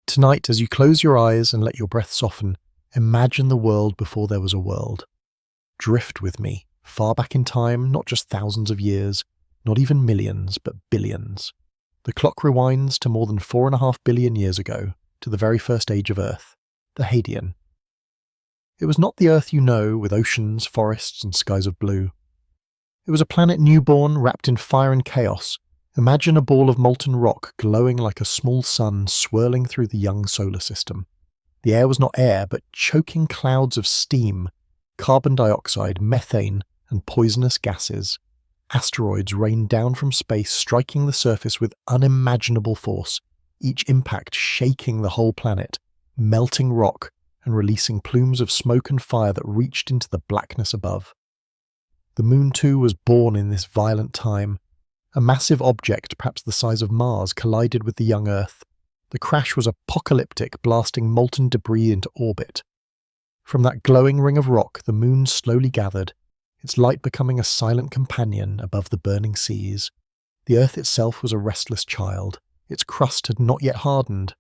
Tonight, as you close your eyes and let your breath soften, imagine the world before there was a world. Drift with me, far back in time, not just thousands of years, not even millions, but billions. The clock rewinds to more than 4.5 billion years ago, to the very first age of Earth, the Hadean. It was not the Earth you know, with oceans, forests, and skies of blue. It was a planet newborn, wrapped in fire and chaos. Imagine a ball of molten rock glowing like a small sun swirling through the young solar system. The air was not air, but choking clouds of steam, carbon dioxide, methane, and poisonous gases. Asteroids rained down from space, striking the surface with unimaginable force, each impact shaking the whole planet, melting rock, and releasing plumes of smoke and fire that reached into the blackness above. The Moon too was born in this violent time. A massive object, perhaps the size of Mars, collided with the young Earth. The crash was apocalyptic, blasting molten debris into orbit. From that glowing ring of rock, the Moon slowly gathered, its light becoming a silent companion above the burning seas. The Earth itself was a restless child. Its crust had not yet hardened.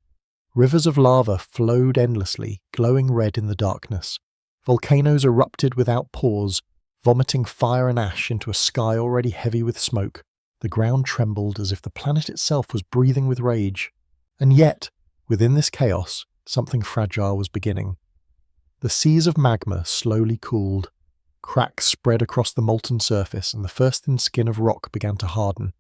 Rivers of lava flowed endlessly, glowing red in the darkness. Volcanoes erupted without pause, vomiting fire and ash into a sky already heavy with smoke. The ground trembled as if the planet itself was breathing with rage. And yet, within this chaos, something fragile was beginning. The seas of magma slowly cooled. Cracks spread across the molten surface, and the first thin skin of rock began to harden.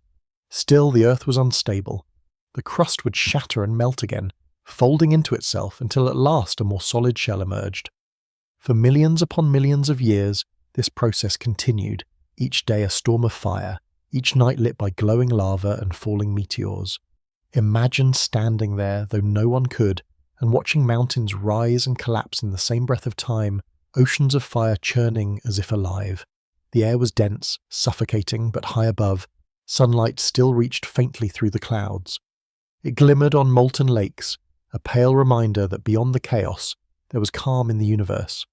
Still, the Earth was unstable. The crust would shatter and melt again, folding into itself until at last a more solid shell emerged. For millions upon millions of years, this process continued, each day a storm of fire, each night lit by glowing lava and falling meteors. Imagine standing there, though no one could, and watching mountains rise and collapse in the same breath of time, oceans of fire churning as if alive. The air was dense, suffocating, but high above, sunlight still reached faintly through the clouds. It glimmered on molten lakes, a pale reminder that beyond the chaos, there was calm in the universe.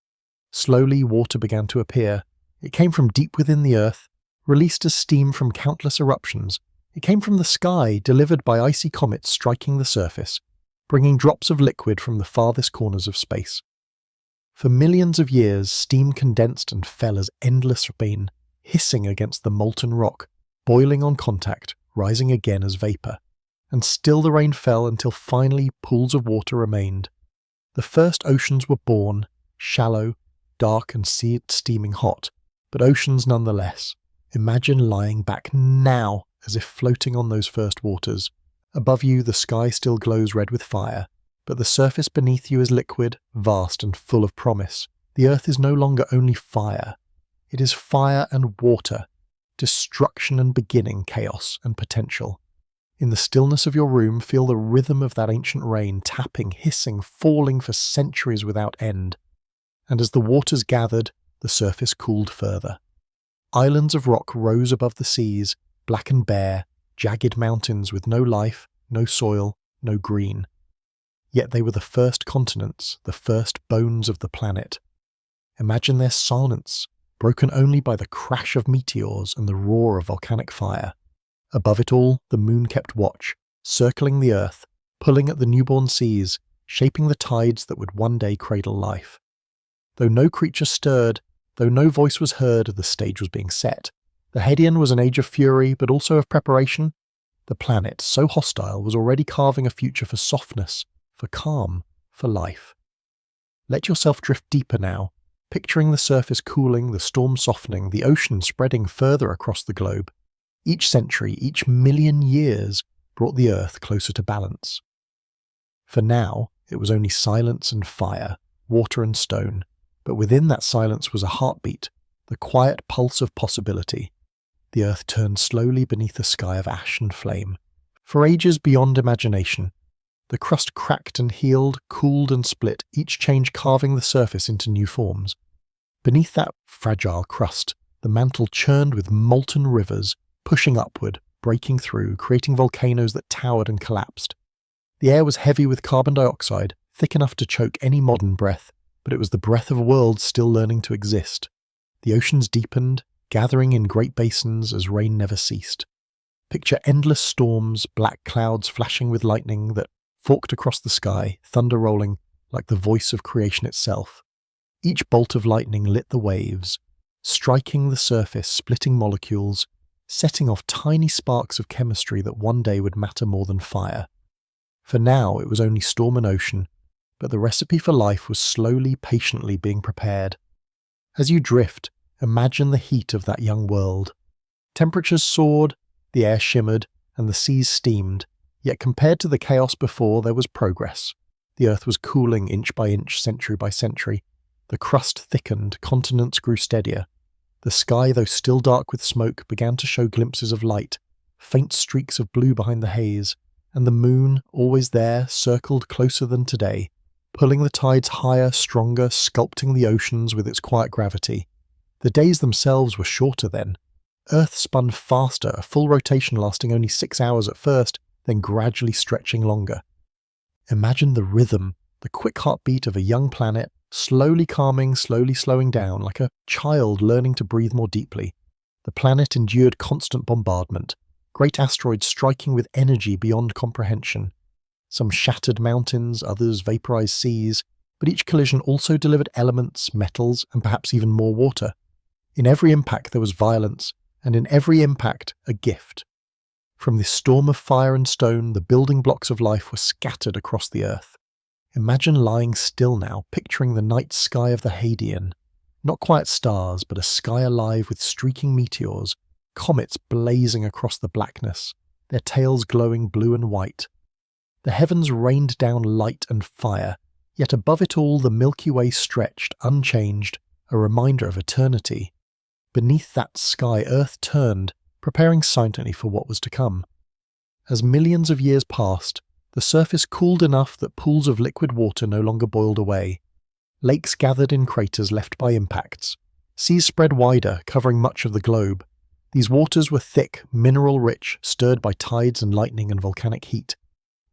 Slowly, water began to appear. It came from deep within the Earth, released as steam from countless eruptions. It came from the sky, delivered by icy comets striking the surface, bringing drops of liquid from the farthest corners of space. For millions of years, steam condensed and fell as endless rain, hissing against the molten rock, boiling on contact, rising again as vapor. And still the rain fell until finally pools of water remained. The first oceans were born, shallow, dark and steaming hot, but oceans nonetheless. Imagine lying back now as if floating on those first waters. Above you, the sky still glows red with fire, but the surface beneath you is liquid, vast and full of promise. The Earth is no longer only fire. It is fire and water, destruction and beginning, chaos and potential. In the stillness of your room, feel the rhythm of that ancient rain, tapping, hissing, falling for centuries without end. And as the waters gathered, the surface cooled further. Islands of rock rose above the seas, black and bare, jagged mountains with no life, no soil, no green. Yet they were the first continents, the first bones of the planet. Imagine their silence, broken only by the crash of meteors and the roar of volcanic fire. Above it all, the Moon kept watch, circling the Earth, pulling at the newborn seas, shaping the tides that would one day cradle life. Though no creature stirred, though no voice was heard, the stage was being set. The Hadean was an age of fury, but also of preparation. The planet, so hostile, was already carving a future for softness, for calm, for life. Let yourself drift deeper now, picturing the surface cooling, the storm softening, the ocean spreading further across the globe. Each century, each million years, brought the Earth closer to balance. For now, it was only silence and fire, water and stone, but within that silence was a heartbeat, the quiet pulse of possibility. The Earth turned slowly beneath a sky of ash and flame. For ages beyond imagination, the crust cracked and healed, cooled and split, each change carving the surface into new forms. Beneath that fragile crust, the mantle churned with molten rivers, pushing upward, breaking through, creating volcanoes that towered and collapsed. The air was heavy with carbon dioxide, thick enough to choke any modern breath, but it was the breath of worlds still learning to exist. The oceans deepened, gathering in great basins as rain never ceased. Picture endless storms, black clouds flashing with lightning that forked across the sky, thunder rolling like the voice of creation itself. Each bolt of lightning lit the waves, striking the surface, splitting molecules, setting off tiny sparks of chemistry that one day would matter more than fire. For now, it was only storm and ocean, but the recipe for life was slowly, patiently being prepared. As you drift, imagine the heat of that young world. Temperatures soared, the air shimmered, and the seas steamed, yet compared to the chaos before, there was progress. The earth was cooling inch by inch, century by century. The crust thickened, continents grew steadier. The sky, though still dark with smoke, began to show glimpses of light, faint streaks of blue behind the haze, and the moon, always there, circled closer than today, pulling the tides higher, stronger, sculpting the oceans with its quiet gravity. The days themselves were shorter then. Earth spun faster, a full rotation lasting only 6 hours at first, then gradually stretching longer. Imagine the rhythm, the quick heartbeat of a young planet, slowly calming, slowly slowing down, like a child learning to breathe more deeply. The planet endured constant bombardment, great asteroids striking with energy beyond comprehension. Some shattered mountains, others vaporized seas, but each collision also delivered elements, metals, and perhaps even more water. In every impact there was violence, and in every impact a gift. From this storm of fire and stone, the building blocks of life were scattered across the earth. Imagine lying still now, picturing the night sky of the Hadean. Not quiet stars, but a sky alive with streaking meteors, comets blazing across the blackness, their tails glowing blue and white. The heavens rained down light and fire, yet above it all the Milky Way stretched, unchanged, a reminder of eternity. Beneath that sky Earth turned, preparing silently for what was to come. As millions of years passed, the surface cooled enough that pools of liquid water no longer boiled away. Lakes gathered in craters left by impacts. Seas spread wider, covering much of the globe. These waters were thick, mineral-rich, stirred by tides and lightning and volcanic heat.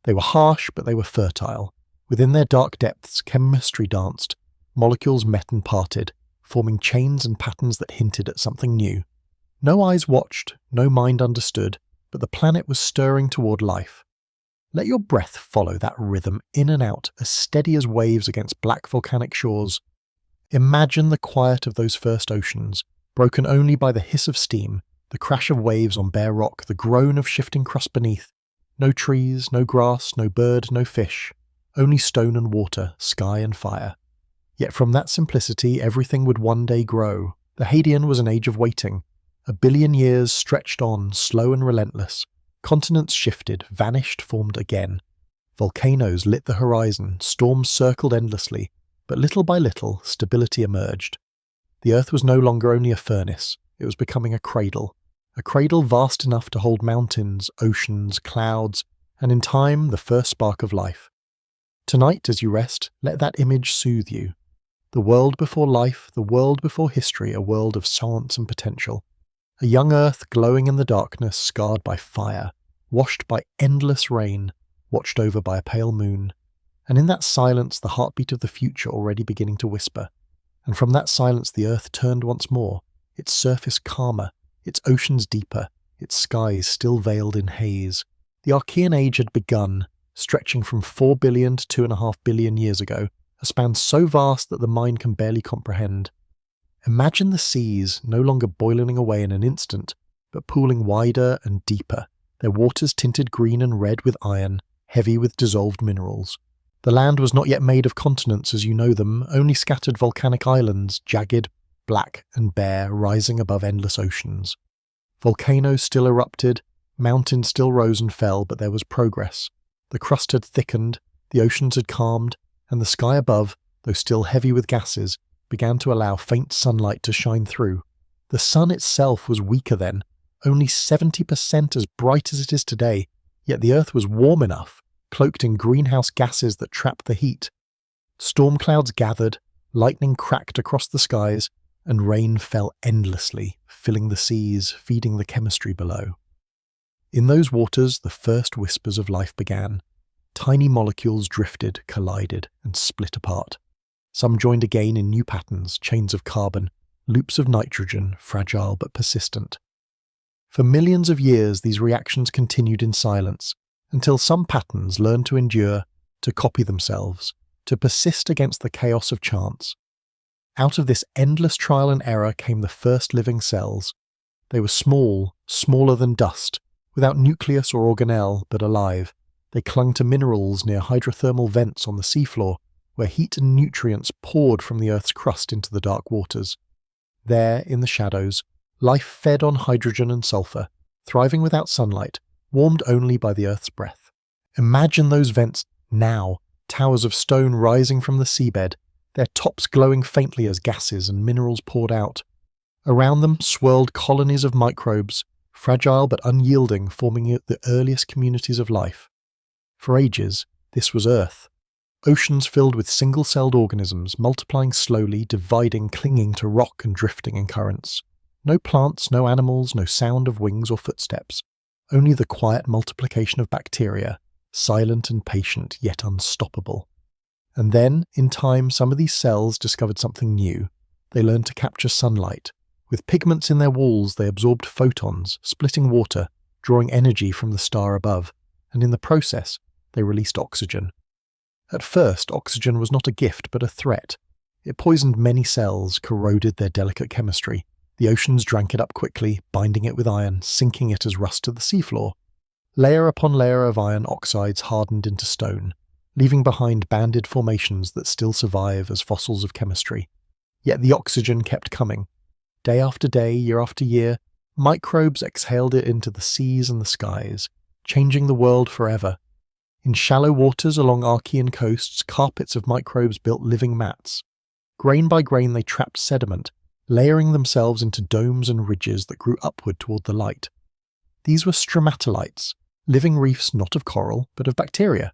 They were harsh, but they were fertile. Within their dark depths, chemistry danced. Molecules met and parted, forming chains and patterns that hinted at something new. No eyes watched, no mind understood, but the planet was stirring toward life. Let your breath follow that rhythm in and out, as steady as waves against black volcanic shores. Imagine the quiet of those first oceans, broken only by the hiss of steam, the crash of waves on bare rock, the groan of shifting crust beneath. No trees, no grass, no bird, no fish. Only stone and water, sky and fire. Yet from that simplicity everything would one day grow. The Hadean was an age of waiting. 1 billion years stretched on, slow and relentless. Continents shifted, vanished, formed again. Volcanoes lit the horizon, storms circled endlessly, but little by little stability emerged. The Earth was no longer only a furnace, it was becoming a cradle vast enough to hold mountains, oceans, clouds, and in time the first spark of life. Tonight, as you rest, let that image soothe you. The world before life, the world before history, a world of science and potential. A young Earth glowing in the darkness, scarred by fire, washed by endless rain, watched over by a pale moon. And in that silence the heartbeat of the future already beginning to whisper. And from that silence the Earth turned once more, its surface calmer, its oceans deeper, its skies still veiled in haze. The Archean age had begun, stretching from 4 billion to 2.5 billion years ago, a span so vast that the mind can barely comprehend. Imagine the seas no longer boiling away in an instant, but pooling wider and deeper, their waters tinted green and red with iron, heavy with dissolved minerals. The land was not yet made of continents as you know them, only scattered volcanic islands, jagged, black and bare, rising above endless oceans. Volcanoes still erupted, mountains still rose and fell, but there was progress. The crust had thickened, the oceans had calmed, and the sky above, though still heavy with gases, began to allow faint sunlight to shine through. The sun itself was weaker then, only 70% as bright as it is today, yet the Earth was warm enough, cloaked in greenhouse gases that trapped the heat. Storm clouds gathered, lightning cracked across the skies, and rain fell endlessly, filling the seas, feeding the chemistry below. In those waters, the first whispers of life began. Tiny molecules drifted, collided, and split apart. Some joined again in new patterns, chains of carbon, loops of nitrogen, fragile but persistent. For millions of years, these reactions continued in silence, until some patterns learned to endure, to copy themselves, to persist against the chaos of chance. Out of this endless trial and error came the first living cells. They were small, smaller than dust, without nucleus or organelle, but alive. They clung to minerals near hydrothermal vents on the seafloor, where heat and nutrients poured from the Earth's crust into the dark waters. There, in the shadows, life fed on hydrogen and sulfur, thriving without sunlight, warmed only by the Earth's breath. Imagine those vents now, towers of stone rising from the seabed, their tops glowing faintly as gases and minerals poured out. Around them swirled colonies of microbes, fragile but unyielding, forming the earliest communities of life. For ages, this was Earth. Oceans filled with single-celled organisms, multiplying slowly, dividing, clinging to rock and drifting in currents. No plants, no animals, no sound of wings or footsteps. Only the quiet multiplication of bacteria, silent and patient, yet unstoppable. And then, in time, some of these cells discovered something new. They learned to capture sunlight. With pigments in their walls, they absorbed photons, splitting water, drawing energy from the star above, and in the process, they released oxygen. At first, oxygen was not a gift but a threat. It poisoned many cells, corroded their delicate chemistry. The oceans drank it up quickly, binding it with iron, sinking it as rust to the seafloor. Layer upon layer of iron oxides hardened into stone, leaving behind banded formations that still survive as fossils of chemistry. Yet the oxygen kept coming. Day after day, year after year, microbes exhaled it into the seas and the skies, changing the world forever. In shallow waters along Archean coasts, carpets of microbes built living mats. Grain by grain they trapped sediment, layering themselves into domes and ridges that grew upward toward the light. These were stromatolites, living reefs not of coral, but of bacteria.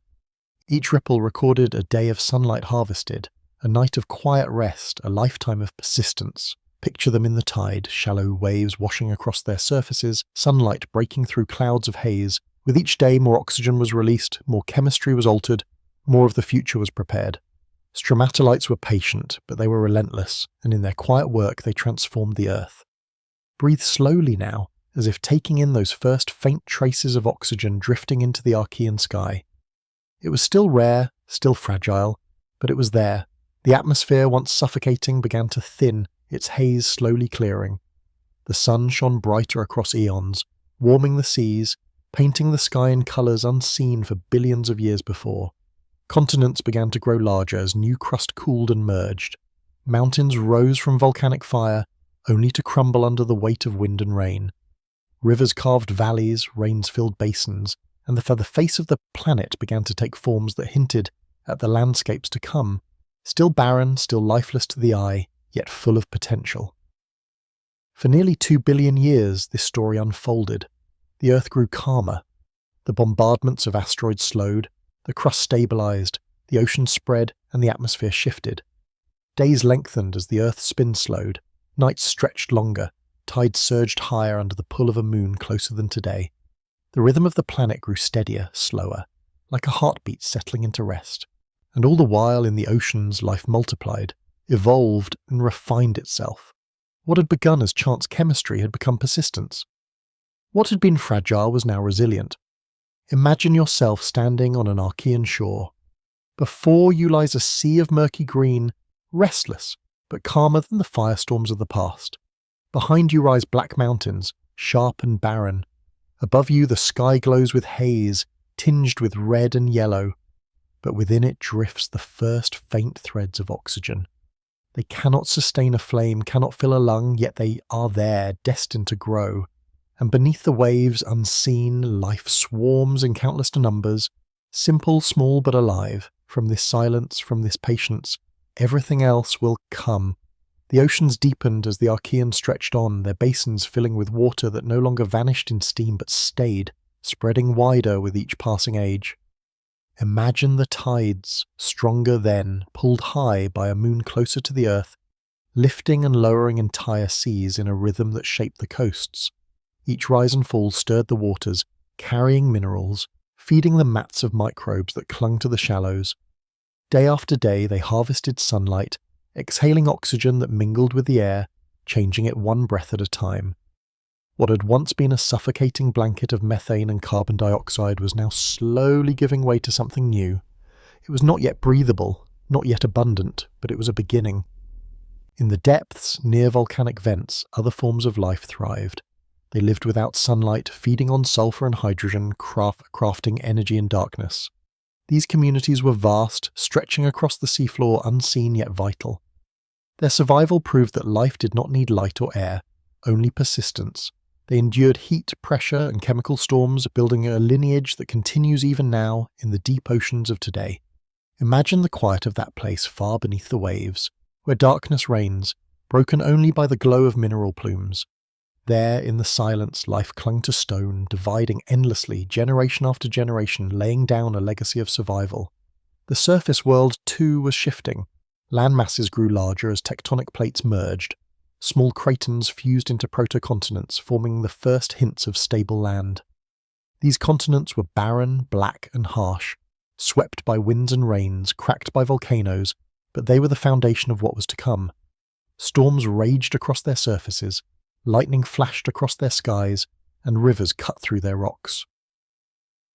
Each ripple recorded a day of sunlight harvested, a night of quiet rest, a lifetime of persistence. Picture them in the tide, shallow waves washing across their surfaces, sunlight breaking through clouds of haze. With each day, more oxygen was released, more chemistry was altered, more of the future was prepared. Stromatolites were patient, but they were relentless, and in their quiet work they transformed the Earth. Breathe slowly now, as if taking in those first faint traces of oxygen drifting into the Archean sky. It was still rare, still fragile, but it was there. The atmosphere, once suffocating, began to thin, its haze slowly clearing. The sun shone brighter across eons, warming the seas, painting the sky in colours unseen for billions of years before. Continents began to grow larger as new crust cooled and merged. Mountains rose from volcanic fire, only to crumble under the weight of wind and rain. Rivers carved valleys, rains filled basins, and the face of the planet began to take forms that hinted at the landscapes to come, still barren, still lifeless to the eye, yet full of potential. For nearly 2 billion years, this story unfolded. The Earth grew calmer. The bombardments of asteroids slowed, the crust stabilized, the ocean spread, and the atmosphere shifted. Days lengthened as the Earth's spin slowed, nights stretched longer, tides surged higher under the pull of a moon closer than today. The rhythm of the planet grew steadier, slower, like a heartbeat settling into rest. And all the while in the oceans life multiplied, evolved, and refined itself. What had begun as chance chemistry had become persistence. What had been fragile was now resilient. Imagine yourself standing on an Archean shore. Before you lies a sea of murky green, restless, but calmer than the firestorms of the past. Behind you rise black mountains, sharp and barren. Above you the sky glows with haze, tinged with red and yellow. But within it drifts the first faint threads of oxygen. They cannot sustain a flame, cannot fill a lung, yet they are there, destined to grow. And beneath the waves, unseen, life swarms in countless numbers, simple, small, but alive. From this silence, from this patience, everything else will come. The oceans deepened as the Archean stretched on, their basins filling with water that no longer vanished in steam but stayed, spreading wider with each passing age. Imagine the tides, stronger then, pulled high by a moon closer to the Earth, lifting and lowering entire seas in a rhythm that shaped the coasts. Each rise and fall stirred the waters, carrying minerals, feeding the mats of microbes that clung to the shallows. Day after day they harvested sunlight, exhaling oxygen that mingled with the air, changing it one breath at a time. What had once been a suffocating blanket of methane and carbon dioxide was now slowly giving way to something new. It was not yet breathable, not yet abundant, but it was a beginning. In the depths, near volcanic vents, other forms of life thrived. They lived without sunlight, feeding on sulfur and hydrogen, crafting energy in darkness. These communities were vast, stretching across the seafloor, unseen yet vital. Their survival proved that life did not need light or air, only persistence. They endured heat, pressure, and chemical storms, building a lineage that continues even now in the deep oceans of today. Imagine the quiet of that place far beneath the waves, where darkness reigns, broken only by the glow of mineral plumes. There, in the silence, life clung to stone, dividing endlessly, generation after generation, laying down a legacy of survival. The surface world, too, was shifting. Land masses grew larger as tectonic plates merged. Small cratons fused into protocontinents, forming the first hints of stable land. These continents were barren, black, and harsh, swept by winds and rains, cracked by volcanoes, but they were the foundation of what was to come. Storms raged across their surfaces, lightning flashed across their skies, and rivers cut through their rocks.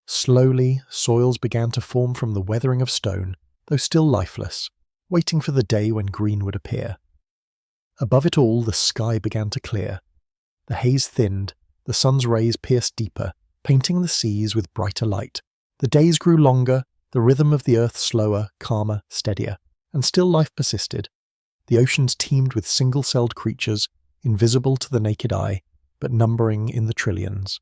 Slowly, soils began to form from the weathering of stone, though still lifeless, waiting for the day when green would appear. Above it all, the sky began to clear. The haze thinned, the sun's rays pierced deeper, painting the seas with brighter light. The days grew longer, the rhythm of the earth slower, calmer, steadier, and still life persisted. The oceans teemed with single-celled creatures, invisible to the naked eye, but numbering in the trillions.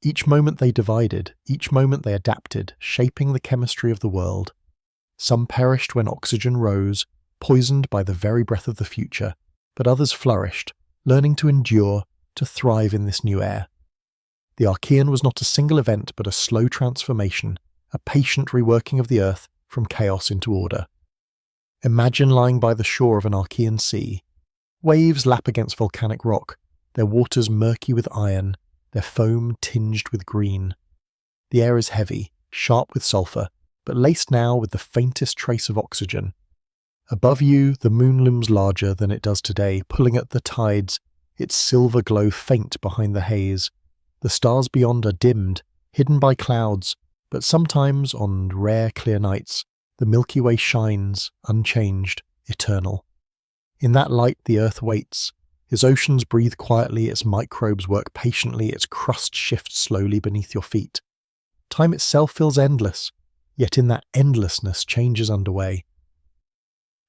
Each moment they divided, each moment they adapted, shaping the chemistry of the world. Some perished when oxygen rose, poisoned by the very breath of the future, but others flourished, learning to endure, to thrive in this new air. The Archean was not a single event but a slow transformation, a patient reworking of the earth from chaos into order. Imagine lying by the shore of an Archean sea. Waves lap against volcanic rock, their waters murky with iron, their foam tinged with green. The air is heavy, sharp with sulfur, but laced now with the faintest trace of oxygen. Above you, the moon looms larger than it does today, pulling at the tides, its silver glow faint behind the haze. The stars beyond are dimmed, hidden by clouds, but sometimes, on rare clear nights, the Milky Way shines, unchanged, eternal. In that light the earth waits. Its oceans breathe quietly, its microbes work patiently, its crust shifts slowly beneath your feet. Time itself feels endless, yet in that endlessness change is underway.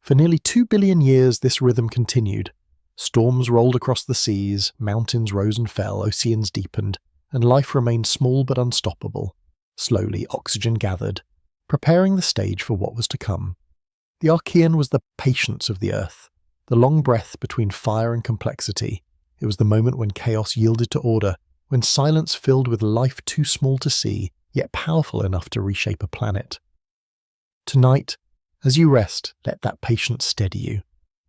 For nearly 2 billion years this rhythm continued. Storms rolled across the seas, mountains rose and fell, oceans deepened, and life remained small but unstoppable. Slowly oxygen gathered, preparing the stage for what was to come. The Archean was the patience of the earth, the long breath between fire and complexity. It was the moment when chaos yielded to order, when silence filled with life too small to see, yet powerful enough to reshape a planet. Tonight, as you rest, let that patience steady you.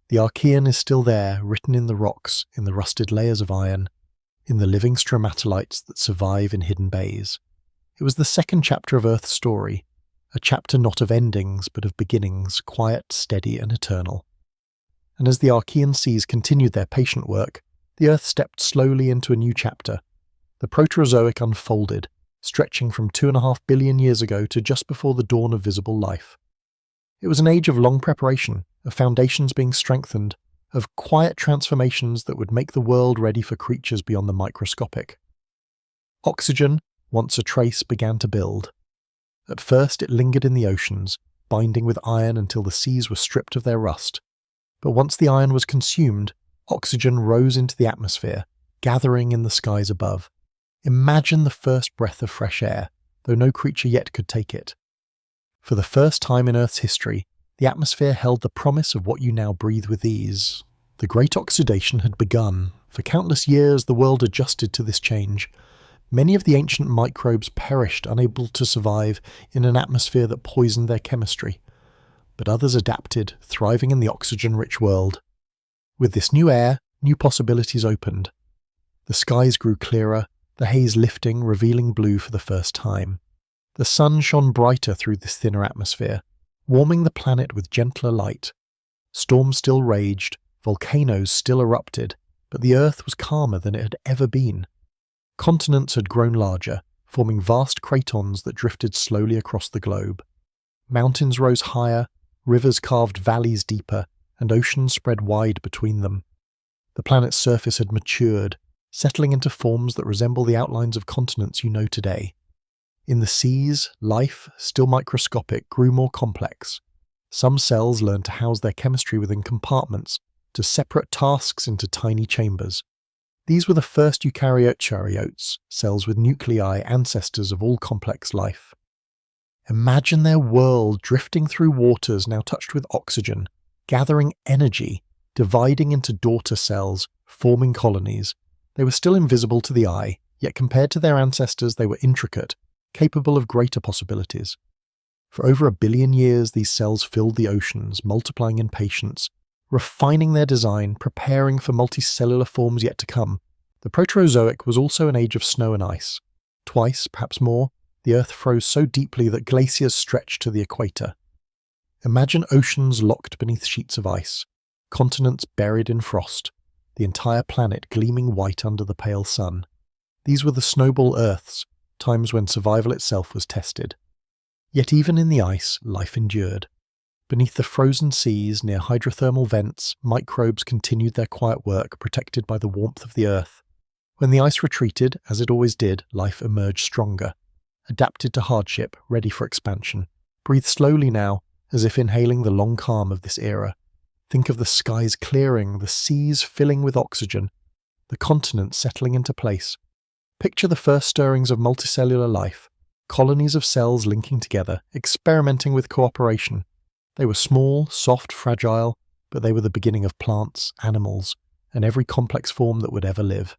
The Archean is still there, written in the rocks, in the rusted layers of iron, in the living stromatolites that survive in hidden bays. It was the second chapter of Earth's story, a chapter not of endings, but of beginnings, quiet, steady, and eternal. And as the Archean seas continued their patient work, the Earth stepped slowly into a new chapter. The Proterozoic unfolded, stretching from 2.5 billion years ago to just before the dawn of visible life. It was an age of long preparation, of foundations being strengthened, of quiet transformations that would make the world ready for creatures beyond the microscopic. Oxygen, once a trace, began to build. At first it lingered in the oceans, binding with iron until the seas were stripped of their rust. But once the iron was consumed, oxygen rose into the atmosphere, gathering in the skies above. Imagine the first breath of fresh air, though no creature yet could take it. For the first time in Earth's history, the atmosphere held the promise of what you now breathe with ease. The Great Oxidation had begun. For countless years the world adjusted to this change. Many of the ancient microbes perished, unable to survive in an atmosphere that poisoned their chemistry. But others adapted, thriving in the oxygen-rich world. With this new air, new possibilities opened. The skies grew clearer, the haze lifting, revealing blue for the first time. The sun shone brighter through this thinner atmosphere, warming the planet with gentler light. Storms still raged, volcanoes still erupted, but the earth was calmer than it had ever been. Continents had grown larger, forming vast cratons that drifted slowly across the globe. Mountains rose higher, rivers carved valleys deeper, and oceans spread wide between them. The planet's surface had matured, settling into forms that resemble the outlines of continents you know today. In the seas, life, still microscopic, grew more complex. Some cells learned to house their chemistry within compartments, to separate tasks into tiny chambers. These were the first eukaryotes, cells with nuclei, ancestors of all complex life. Imagine their world drifting through waters now touched with oxygen, gathering energy, dividing into daughter cells, forming colonies. They were still invisible to the eye, yet compared to their ancestors they were intricate, capable of greater possibilities. For over 1 billion years these cells filled the oceans, multiplying in patience, refining their design, preparing for multicellular forms yet to come. The Proterozoic was also an age of snow and ice. Twice, perhaps more, the Earth froze so deeply that glaciers stretched to the equator. Imagine oceans locked beneath sheets of ice, continents buried in frost, the entire planet gleaming white under the pale sun. These were the snowball Earths, times when survival itself was tested. Yet even in the ice, life endured. Beneath the frozen seas, near hydrothermal vents, microbes continued their quiet work, protected by the warmth of the Earth. When the ice retreated, as it always did, life emerged stronger, adapted to hardship, ready for expansion. Breathe slowly now, as if inhaling the long calm of this era. Think of the skies clearing, the seas filling with oxygen, the continents settling into place. Picture the first stirrings of multicellular life, colonies of cells linking together, experimenting with cooperation. They were small, soft, fragile, but they were the beginning of plants, animals, and every complex form that would ever live.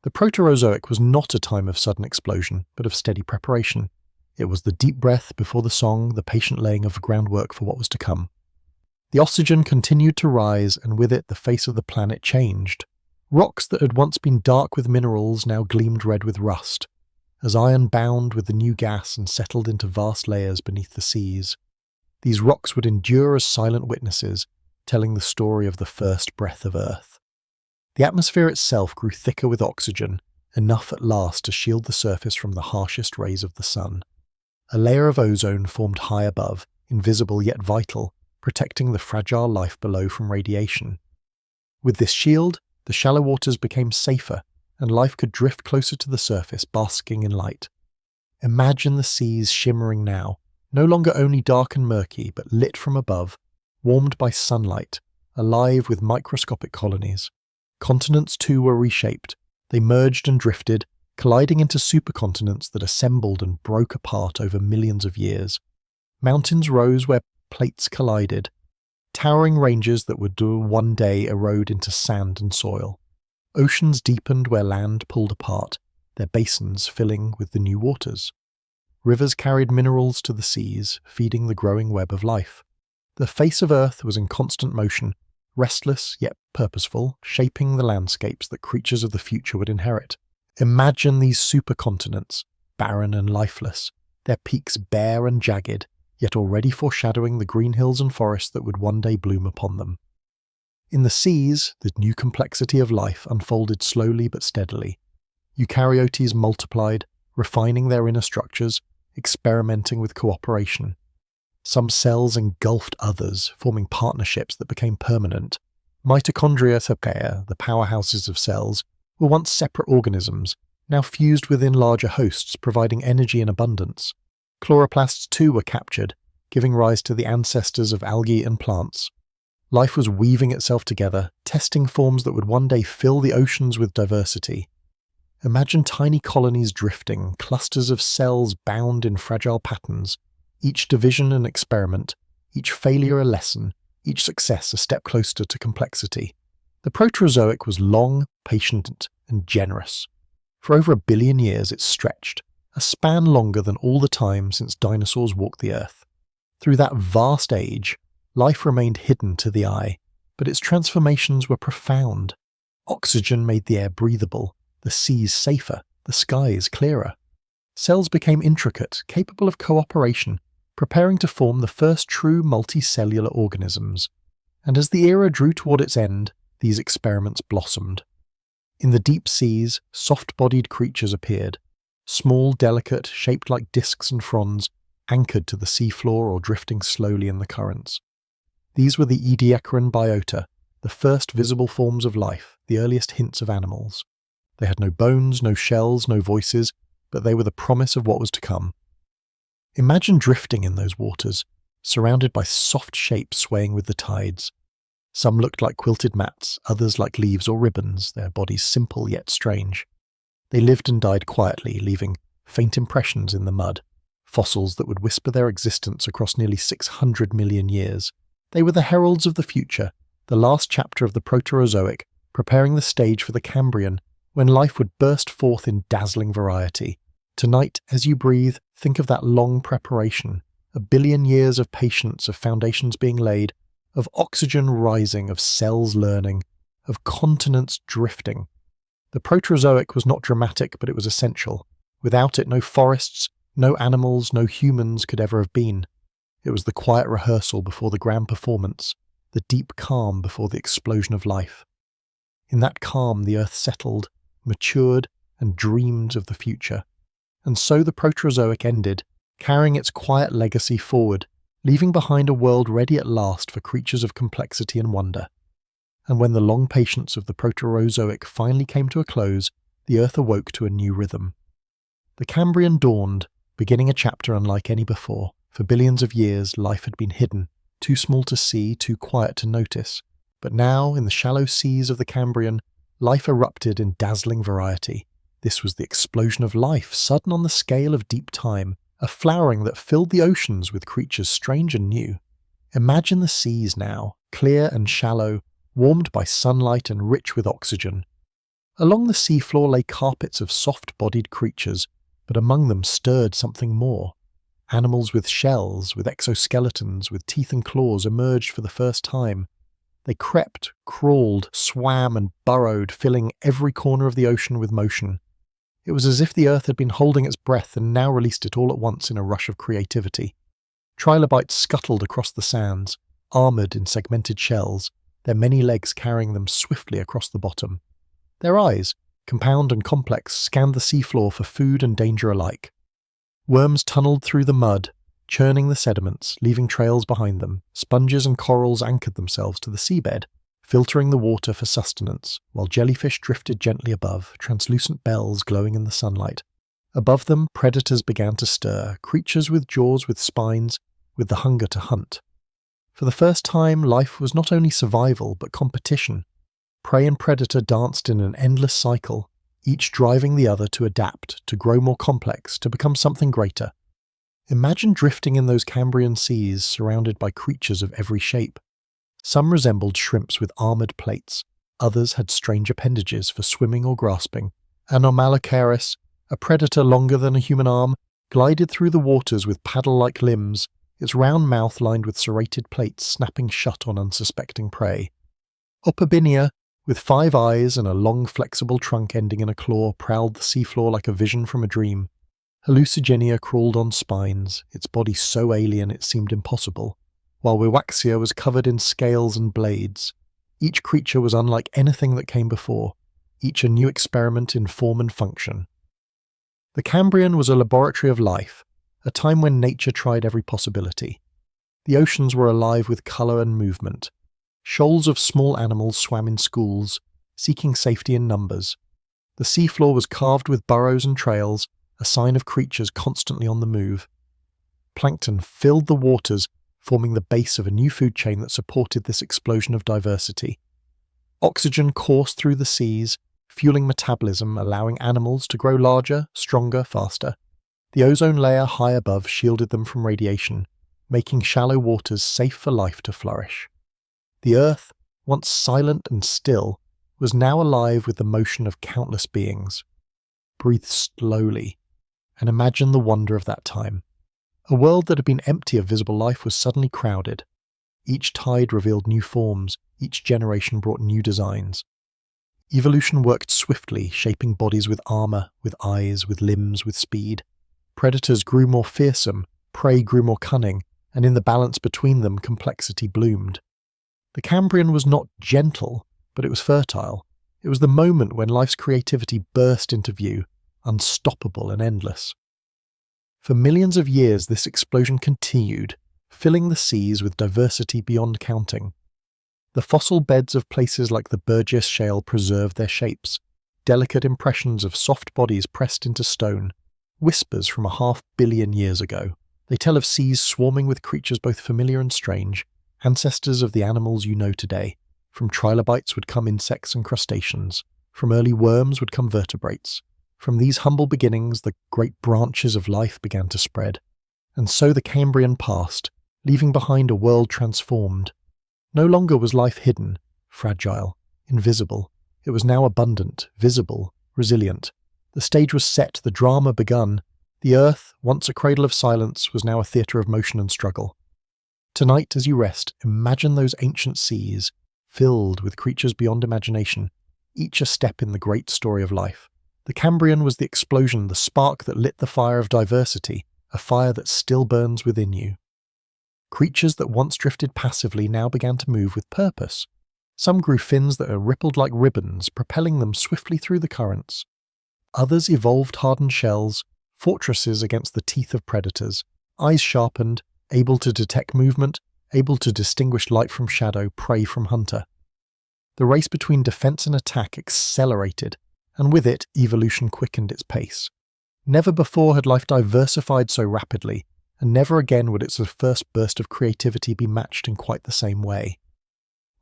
The Proterozoic was not a time of sudden explosion, but of steady preparation. It was the deep breath before the song, the patient laying of the groundwork for what was to come. The oxygen continued to rise, and with it the face of the planet changed. Rocks that had once been dark with minerals now gleamed red with rust, as iron bound with the new gas and settled into vast layers beneath the seas. These rocks would endure as silent witnesses, telling the story of the first breath of Earth. The atmosphere itself grew thicker with oxygen, enough at last to shield the surface from the harshest rays of the sun. A layer of ozone formed high above, invisible yet vital, protecting the fragile life below from radiation. With this shield, the shallow waters became safer, and life could drift closer to the surface, basking in light. Imagine the seas shimmering now, no longer only dark and murky, but lit from above, warmed by sunlight, alive with microscopic colonies. Continents too were reshaped. They merged and drifted, colliding into supercontinents that assembled and broke apart over millions of years. Mountains rose where plates collided, towering ranges that would one day erode into sand and soil. Oceans deepened where land pulled apart, their basins filling with the new waters. Rivers carried minerals to the seas, feeding the growing web of life. The face of Earth was in constant motion, restless yet purposeful, shaping the landscapes that creatures of the future would inherit. Imagine these supercontinents, barren and lifeless, their peaks bare and jagged, yet already foreshadowing the green hills and forests that would one day bloom upon them. In the seas, the new complexity of life unfolded slowly but steadily. Eukaryotes multiplied, refining their inner structures, experimenting with cooperation. Some cells engulfed others, forming partnerships that became permanent. Mitochondria, the powerhouses of cells, were once separate organisms, now fused within larger hosts, providing energy in abundance. Chloroplasts too were captured, giving rise to the ancestors of algae and plants. Life was weaving itself together, testing forms that would one day fill the oceans with diversity. Imagine tiny colonies drifting, clusters of cells bound in fragile patterns, each division an experiment, each failure a lesson, each success a step closer to complexity. The Proterozoic was long, patient, and generous. For over 1 billion years it stretched, a span longer than all the time since dinosaurs walked the Earth. Through that vast age, life remained hidden to the eye, but its transformations were profound. Oxygen made the air breathable, the seas safer, the skies clearer. Cells became intricate, capable of cooperation, preparing to form the first true multicellular organisms. And as the era drew toward its end, these experiments blossomed. In the deep seas, soft-bodied creatures appeared, small, delicate, shaped like discs and fronds, anchored to the seafloor or drifting slowly in the currents. These were the Ediacaran biota, the first visible forms of life, the earliest hints of animals. They had no bones, no shells, no voices, but they were the promise of what was to come. Imagine drifting in those waters, surrounded by soft shapes swaying with the tides. Some looked like quilted mats, others like leaves or ribbons, their bodies simple yet strange. They lived and died quietly, leaving faint impressions in the mud, fossils that would whisper their existence across nearly 600 million years. They were the heralds of the future, the last chapter of the Proterozoic, preparing the stage for the Cambrian, when life would burst forth in dazzling variety. Tonight, as you breathe, think of that long preparation, a billion years of patience, of foundations being laid, of oxygen rising, of cells learning, of continents drifting. The Proterozoic was not dramatic, but it was essential. Without it, no forests, no animals, no humans could ever have been. It was the quiet rehearsal before the grand performance, the deep calm before the explosion of life. In that calm, the earth settled, matured, and dreamed of the future. And so the Proterozoic ended, carrying its quiet legacy forward, leaving behind a world ready at last for creatures of complexity and wonder. And when the long patience of the Proterozoic finally came to a close, the earth awoke to a new rhythm. The Cambrian dawned, beginning a chapter unlike any before. For billions of years, life had been hidden, too small to see, too quiet to notice. But now, in the shallow seas of the Cambrian, life erupted in dazzling variety. This was the explosion of life, sudden on the scale of deep time, a flowering that filled the oceans with creatures strange and new. Imagine the seas now, clear and shallow, warmed by sunlight and rich with oxygen. Along the seafloor lay carpets of soft-bodied creatures, but among them stirred something more. Animals with shells, with exoskeletons, with teeth and claws emerged for the first time. They crept, crawled, swam and burrowed, filling every corner of the ocean with motion. It was as if the earth had been holding its breath and now released it all at once in a rush of creativity. Trilobites scuttled across the sands, armoured in segmented shells, their many legs carrying them swiftly across the bottom. Their eyes, compound and complex, scanned the seafloor for food and danger alike. Worms tunneled through the mud, churning the sediments, leaving trails behind them. Sponges and corals anchored themselves to the seabed, filtering the water for sustenance, while jellyfish drifted gently above, translucent bells glowing in the sunlight. Above them, predators began to stir, creatures with jaws with spines, with the hunger to hunt. For the first time, life was not only survival, but competition. Prey and predator danced in an endless cycle, each driving the other to adapt, to grow more complex, to become something greater. Imagine drifting in those Cambrian seas, surrounded by creatures of every shape. Some resembled shrimps with armoured plates, others had strange appendages for swimming or grasping. Anomalocaris, a predator longer than a human arm, glided through the waters with paddle-like limbs, its round mouth lined with serrated plates snapping shut on unsuspecting prey. Opabinia, with 5 eyes and a long flexible trunk ending in a claw, prowled the seafloor like a vision from a dream. Hallucigenia crawled on spines, its body so alien it seemed impossible, while Wiwaxia was covered in scales and blades. Each creature was unlike anything that came before, each a new experiment in form and function. The Cambrian was a laboratory of life, a time when nature tried every possibility. The oceans were alive with colour and movement. Shoals of small animals swam in schools, seeking safety in numbers. The seafloor was carved with burrows and trails, a sign of creatures constantly on the move. Plankton filled the waters, forming the base of a new food chain that supported this explosion of diversity. Oxygen coursed through the seas, fueling metabolism, allowing animals to grow larger, stronger, faster. The ozone layer high above shielded them from radiation, making shallow waters safe for life to flourish. The earth, once silent and still, was now alive with the motion of countless beings. Breathe slowly, and imagine the wonder of that time. A world that had been empty of visible life was suddenly crowded. Each tide revealed new forms, each generation brought new designs. Evolution worked swiftly, shaping bodies with armor, with eyes, with limbs, with speed. Predators grew more fearsome, prey grew more cunning, and in the balance between them, complexity bloomed. The Cambrian was not gentle, but it was fertile. It was the moment when life's creativity burst into view, unstoppable and endless. For millions of years, this explosion continued, filling the seas with diversity beyond counting. The fossil beds of places like the Burgess Shale preserved their shapes, delicate impressions of soft bodies pressed into stone, whispers from 500 million years ago. They tell of seas swarming with creatures both familiar and strange, ancestors of the animals you know today. From trilobites would come insects and crustaceans. From early worms would come vertebrates. From these humble beginnings, the great branches of life began to spread. And so the Cambrian passed, leaving behind a world transformed. No longer was life hidden, fragile, invisible. It was now abundant, visible, resilient. The stage was set, the drama begun. The earth, once a cradle of silence, was now a theatre of motion and struggle. Tonight, as you rest, imagine those ancient seas, filled with creatures beyond imagination, each a step in the great story of life. The Cambrian was the explosion, the spark that lit the fire of diversity, a fire that still burns within you. Creatures that once drifted passively now began to move with purpose. Some grew fins that are rippled like ribbons, propelling them swiftly through the currents. Others evolved hardened shells, fortresses against the teeth of predators, eyes sharpened, able to detect movement, able to distinguish light from shadow, prey from hunter. The race between defense and attack accelerated, and with it, evolution quickened its pace. Never before had life diversified so rapidly, and never again would its first burst of creativity be matched in quite the same way.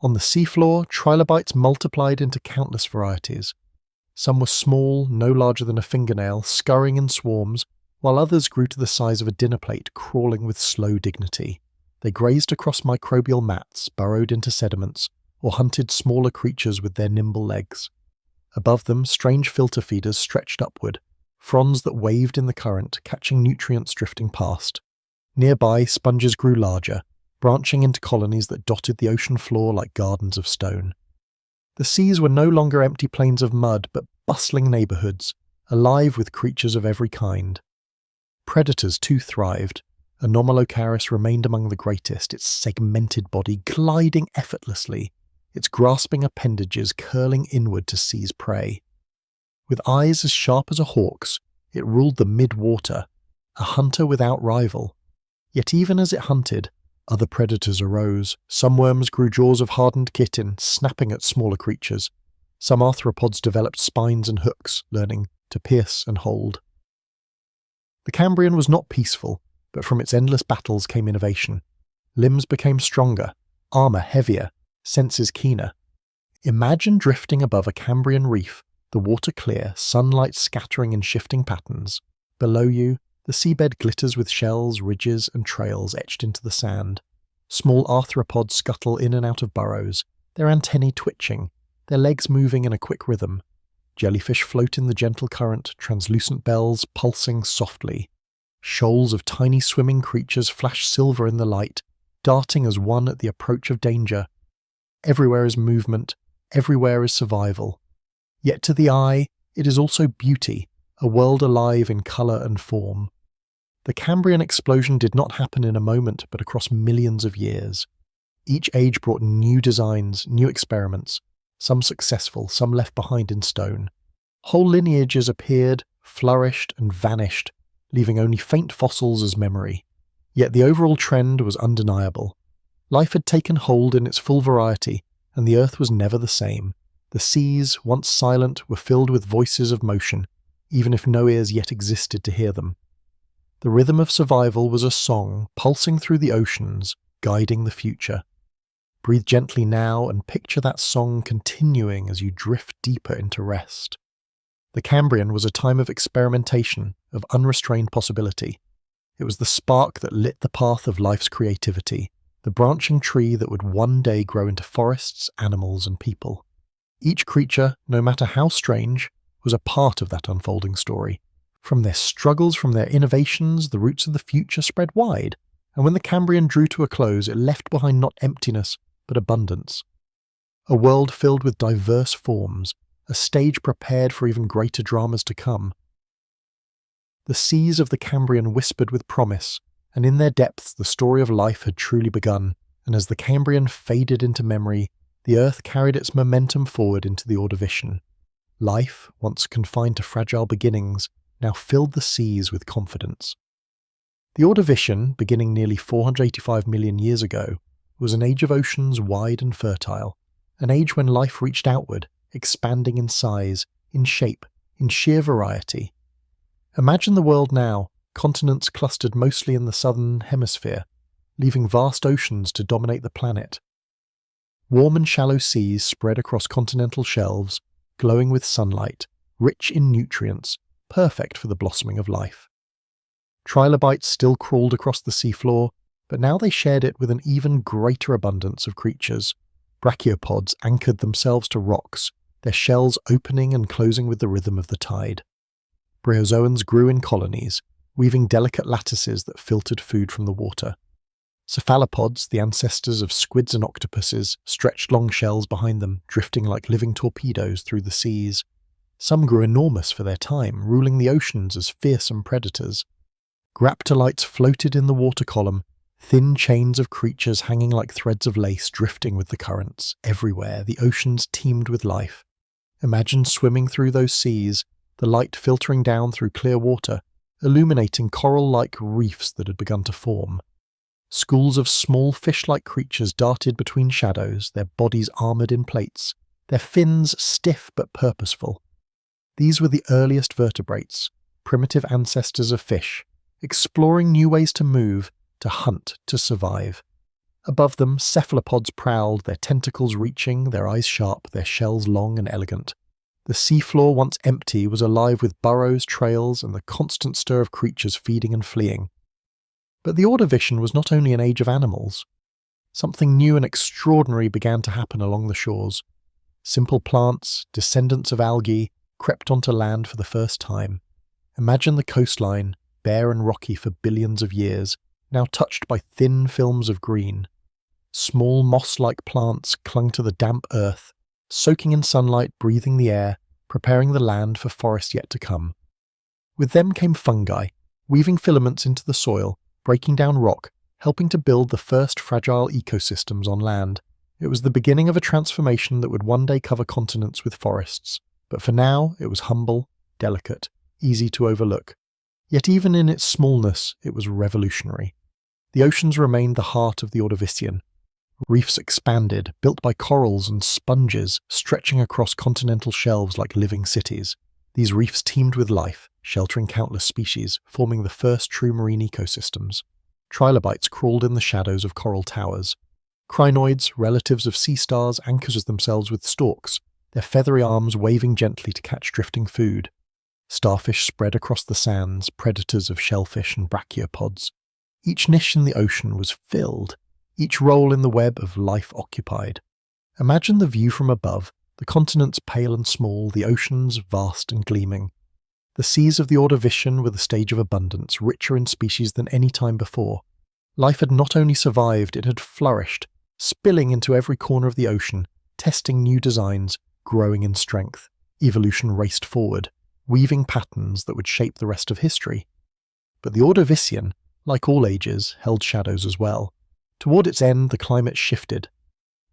On the seafloor, trilobites multiplied into countless varieties. Some were small, no larger than a fingernail, scurrying in swarms, while others grew to the size of a dinner plate, crawling with slow dignity. They grazed across microbial mats, burrowed into sediments, or hunted smaller creatures with their nimble legs. Above them, strange filter feeders stretched upward, fronds that waved in the current, catching nutrients drifting past. Nearby, sponges grew larger, branching into colonies that dotted the ocean floor like gardens of stone. The seas were no longer empty plains of mud, but bustling neighbourhoods, alive with creatures of every kind. Predators too thrived. Anomalocaris remained among the greatest, its segmented body gliding effortlessly, its grasping appendages curling inward to seize prey. With eyes as sharp as a hawk's, it ruled the mid-water, a hunter without rival. Yet even as it hunted, other predators arose. Some worms grew jaws of hardened chitin, snapping at smaller creatures. Some arthropods developed spines and hooks, learning to pierce and hold. The Cambrian was not peaceful, but from its endless battles came innovation. Limbs became stronger, armour heavier, senses keener. Imagine drifting above a Cambrian reef, the water clear, sunlight scattering in shifting patterns. Below you, the seabed glitters with shells, ridges, and trails etched into the sand. Small arthropods scuttle in and out of burrows, their antennae twitching, their legs moving in a quick rhythm. Jellyfish float in the gentle current, translucent bells pulsing softly. Shoals of tiny swimming creatures flash silver in the light, darting as one at the approach of danger. Everywhere is movement, everywhere is survival. Yet to the eye, it is also beauty, a world alive in colour and form. The Cambrian explosion did not happen in a moment, but across millions of years. Each age brought new designs, new experiments, some successful, some left behind in stone. Whole lineages appeared, flourished, and vanished, leaving only faint fossils as memory. Yet the overall trend was undeniable. Life had taken hold in its full variety, and the earth was never the same. The seas, once silent, were filled with voices of motion, even if no ears yet existed to hear them. The rhythm of survival was a song pulsing through the oceans, guiding the future. Breathe gently now and picture that song continuing as you drift deeper into rest. The Cambrian was a time of experimentation, of unrestrained possibility. It was the spark that lit the path of life's creativity, the branching tree that would one day grow into forests, animals, and people. Each creature, no matter how strange, was a part of that unfolding story. From their struggles, from their innovations, the roots of the future spread wide, and when the Cambrian drew to a close, it left behind not emptiness, but abundance. A world filled with diverse forms, a stage prepared for even greater dramas to come. The seas of the Cambrian whispered with promise, and in their depths the story of life had truly begun, and as the Cambrian faded into memory, The Earth carried its momentum forward into the Ordovician. Life, once confined to fragile beginnings, now filled the seas with confidence. The Ordovician, beginning nearly 485 million years ago, was an age of oceans wide and fertile, an age when life reached outward, expanding in size, in shape, in sheer variety. Imagine the world now, continents clustered mostly in the southern hemisphere, leaving vast oceans to dominate the planet. Warm and shallow seas spread across continental shelves, glowing with sunlight, rich in nutrients, perfect for the blossoming of life. Trilobites still crawled across the seafloor, but now they shared it with an even greater abundance of creatures. Brachiopods anchored themselves to rocks, their shells opening and closing with the rhythm of the tide. Bryozoans grew in colonies, weaving delicate lattices that filtered food from the water. Cephalopods, the ancestors of squids and octopuses, stretched long shells behind them, drifting like living torpedoes through the seas. Some grew enormous for their time, ruling the oceans as fearsome predators. Graptolites floated in the water column, thin chains of creatures hanging like threads of lace drifting with the currents. Everywhere, the oceans teemed with life. Imagine swimming through those seas, the light filtering down through clear water, illuminating coral-like reefs that had begun to form. Schools of small fish-like creatures darted between shadows, their bodies armoured in plates, their fins stiff but purposeful. These were the earliest vertebrates, primitive ancestors of fish, exploring new ways to move, to hunt, to survive. Above them, cephalopods prowled, their tentacles reaching, their eyes sharp, their shells long and elegant. The seafloor, once empty, was alive with burrows, trails, and the constant stir of creatures feeding and fleeing. But the Ordovician was not only an age of animals. Something new and extraordinary began to happen along the shores. Simple plants, descendants of algae, crept onto land for the first time. Imagine the coastline, bare and rocky for billions of years, now touched by thin films of green. Small moss-like plants clung to the damp earth, soaking in sunlight, breathing the air, preparing the land for forest yet to come. With them came fungi, weaving filaments into the soil, breaking down rock, helping to build the first fragile ecosystems on land. It was the beginning of a transformation that would one day cover continents with forests. But for now, it was humble, delicate, easy to overlook. Yet even in its smallness, it was revolutionary. The oceans remained the heart of the Ordovician. Reefs expanded, built by corals and sponges, stretching across continental shelves like living cities. These reefs teemed with life, sheltering countless species, forming the first true marine ecosystems. Trilobites crawled in the shadows of coral towers. Crinoids, relatives of sea stars, anchored themselves with stalks, their feathery arms waving gently to catch drifting food. Starfish spread across the sands, predators of shellfish and brachiopods. Each niche in the ocean was filled, each role in the web of life occupied. Imagine the view from above, the continents pale and small, the oceans vast and gleaming. The seas of the Ordovician were the stage of abundance, richer in species than any time before. Life had not only survived, it had flourished, spilling into every corner of the ocean, testing new designs, growing in strength. Evolution raced forward, weaving patterns that would shape the rest of history. But the Ordovician, like all ages, held shadows as well. Toward its end, the climate shifted.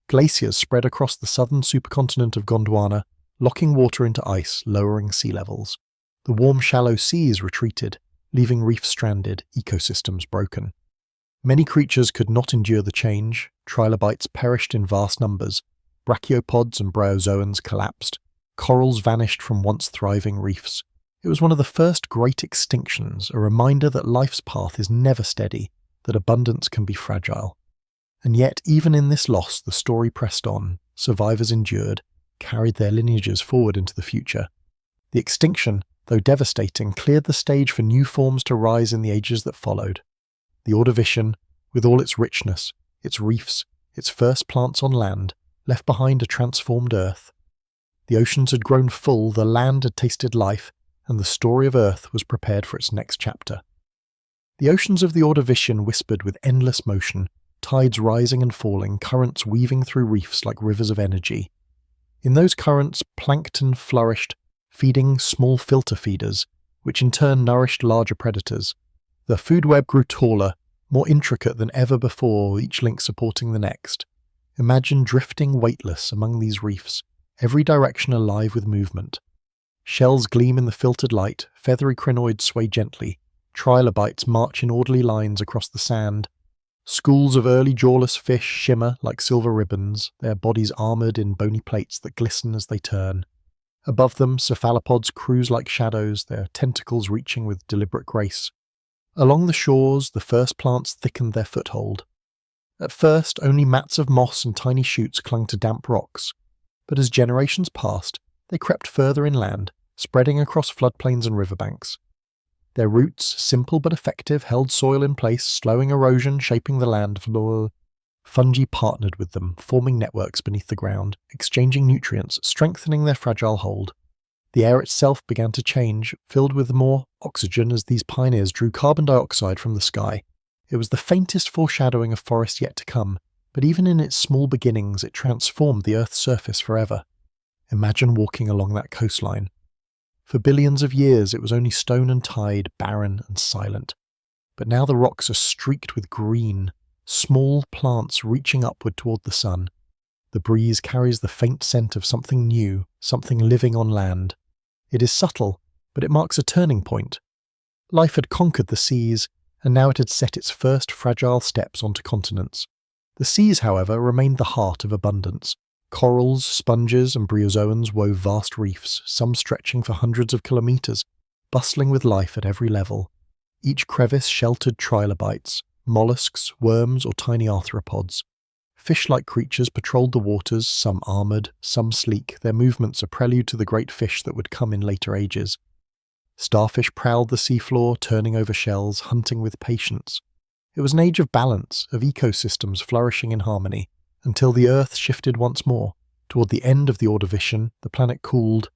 Glaciers spread across the southern supercontinent of Gondwana, locking water into ice, lowering sea levels. The warm, shallow seas retreated, leaving reefs stranded, ecosystems broken. Many creatures could not endure the change. Trilobites perished in vast numbers. Brachiopods and bryozoans collapsed. Corals vanished from once thriving reefs. It was one of the first great extinctions, a reminder that life's path is never steady, that abundance can be fragile. And yet, even in this loss, the story pressed on. Survivors endured, carried their lineages forward into the future. The extinction, though devastating, cleared the stage for new forms to rise in the ages that followed. The Ordovician, with all its richness, its reefs, its first plants on land, left behind a transformed earth. The oceans had grown full, the land had tasted life, and the story of Earth was prepared for its next chapter. The oceans of the Ordovician whispered with endless motion, tides rising and falling, currents weaving through reefs like rivers of energy. In those currents, plankton flourished, feeding small filter feeders, which in turn nourished larger predators. The food web grew taller, more intricate than ever before, each link supporting the next. Imagine drifting weightless among these reefs, every direction alive with movement. Shells gleam in the filtered light, feathery crinoids sway gently, trilobites march in orderly lines across the sand. Schools of early jawless fish shimmer like silver ribbons, their bodies armoured in bony plates that glisten as they turn. Above them, cephalopods cruise like shadows, their tentacles reaching with deliberate grace. Along the shores, the first plants thickened their foothold. At first, only mats of moss and tiny shoots clung to damp rocks, but as generations passed, they crept further inland, spreading across floodplains and riverbanks. Their roots, simple but effective, held soil in place, slowing erosion, shaping the land floor. Fungi partnered with them, forming networks beneath the ground, exchanging nutrients, strengthening their fragile hold. The air itself began to change, filled with more oxygen as these pioneers drew carbon dioxide from the sky. It was the faintest foreshadowing of forest yet to come, but even in its small beginnings it transformed the Earth's surface forever. Imagine walking along that coastline. For billions of years it was only stone and tide, barren and silent. But now the rocks are streaked with green, small plants reaching upward toward the sun. The breeze carries the faint scent of something new, something living on land. It is subtle, but it marks a turning point. Life had conquered the seas, and now it had set its first fragile steps onto continents. The seas, however, remained the heart of abundance. Corals, sponges, and bryozoans wove vast reefs, some stretching for hundreds of kilometres, bustling with life at every level. Each crevice sheltered trilobites, mollusks, worms, or tiny arthropods. Fish-like creatures patrolled the waters, some armoured, some sleek, their movements a prelude to the great fish that would come in later ages. Starfish prowled the seafloor, turning over shells, hunting with patience. It was an age of balance, of ecosystems flourishing in harmony, until the Earth shifted once more. Toward the end of the Ordovician, the planet cooled.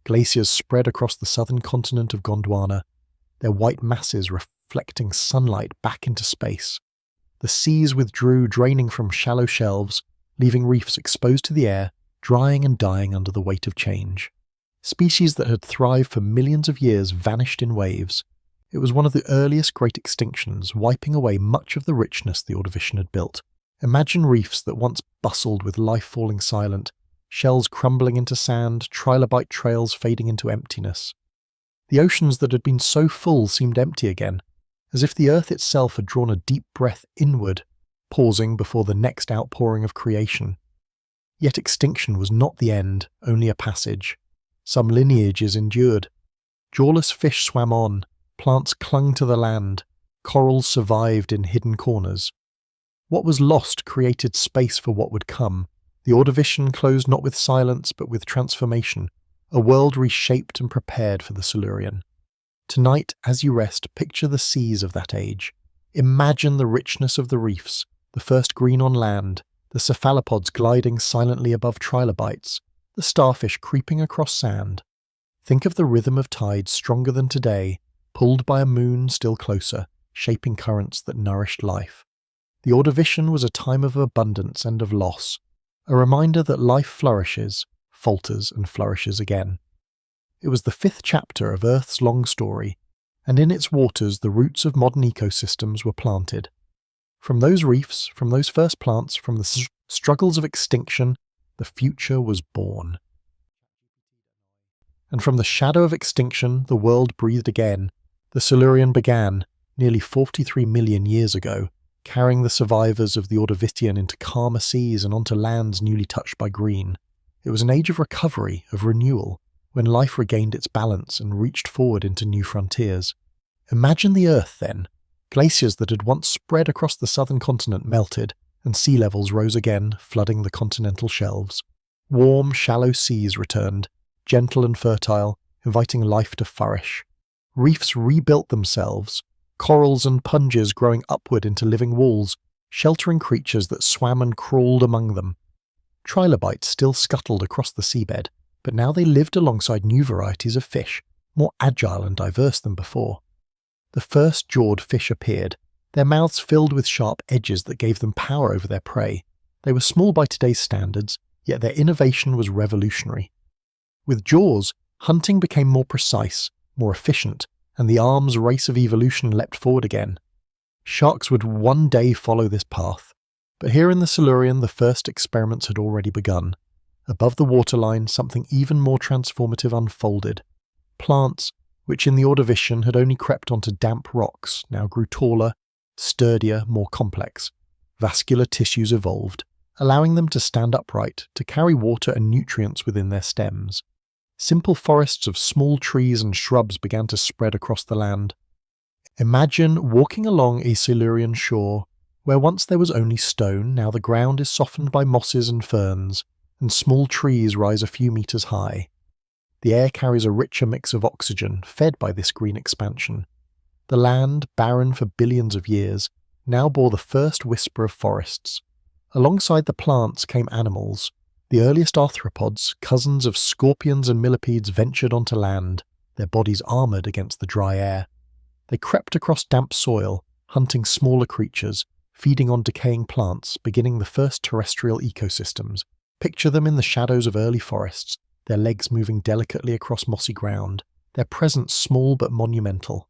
Glaciers spread across the southern continent of Gondwana, their white masses reflecting sunlight back into space. The seas withdrew, draining from shallow shelves, leaving reefs exposed to the air, drying and dying under the weight of change. Species that had thrived for millions of years vanished in waves. It was one of the earliest great extinctions, wiping away much of the richness the Ordovician had built. Imagine reefs that once bustled with life falling silent, shells crumbling into sand, trilobite trails fading into emptiness. The oceans that had been so full seemed empty again, as if the earth itself had drawn a deep breath inward, pausing before the next outpouring of creation. Yet extinction was not the end, only a passage. Some lineages endured. Jawless fish swam on, plants clung to the land, corals survived in hidden corners. What was lost created space for what would come. The Ordovician closed not with silence but with transformation, a world reshaped and prepared for the Silurian. Tonight, as you rest, picture the seas of that age. Imagine the richness of the reefs, the first green on land, the cephalopods gliding silently above trilobites, the starfish creeping across sand. Think of the rhythm of tides stronger than today, pulled by a moon still closer, shaping currents that nourished life. The Ordovician was a time of abundance and of loss, a reminder that life flourishes, falters and flourishes again. It was the 5th chapter of Earth's long story, and in its waters the roots of modern ecosystems were planted. From those reefs, from those first plants, from the struggles of extinction, the future was born. And from the shadow of extinction, the world breathed again. The Silurian began, nearly 43 million years ago, carrying the survivors of the Ordovician into calmer seas and onto lands newly touched by green. It was an age of recovery, of renewal, when life regained its balance and reached forward into new frontiers. Imagine the Earth then. Glaciers that had once spread across the southern continent melted, and sea levels rose again, flooding the continental shelves. Warm, shallow seas returned, gentle and fertile, inviting life to flourish. Reefs rebuilt themselves, corals and sponges growing upward into living walls, sheltering creatures that swam and crawled among them. Trilobites still scuttled across the seabed, but now they lived alongside new varieties of fish, more agile and diverse than before. The first jawed fish appeared, their mouths filled with sharp edges that gave them power over their prey. They were small by today's standards, yet their innovation was revolutionary. With jaws, hunting became more precise, more efficient, and the arms race of evolution leapt forward again. Sharks would one day follow this path. But here in the Silurian, the first experiments had already begun. Above the waterline, something even more transformative unfolded. Plants, which in the Ordovician had only crept onto damp rocks, now grew taller, sturdier, more complex. Vascular tissues evolved, allowing them to stand upright, to carry water and nutrients within their stems. Simple forests of small trees and shrubs began to spread across the land. Imagine walking along a Silurian shore, where once there was only stone, now the ground is softened by mosses and ferns, and small trees rise a few meters high. The air carries a richer mix of oxygen, fed by this green expansion. The land, barren for billions of years, now bore the first whisper of forests. Alongside the plants came animals. The earliest arthropods, cousins of scorpions and millipedes, ventured onto land, their bodies armoured against the dry air. They crept across damp soil, hunting smaller creatures, feeding on decaying plants, beginning the first terrestrial ecosystems. Picture them in the shadows of early forests, their legs moving delicately across mossy ground, their presence small but monumental.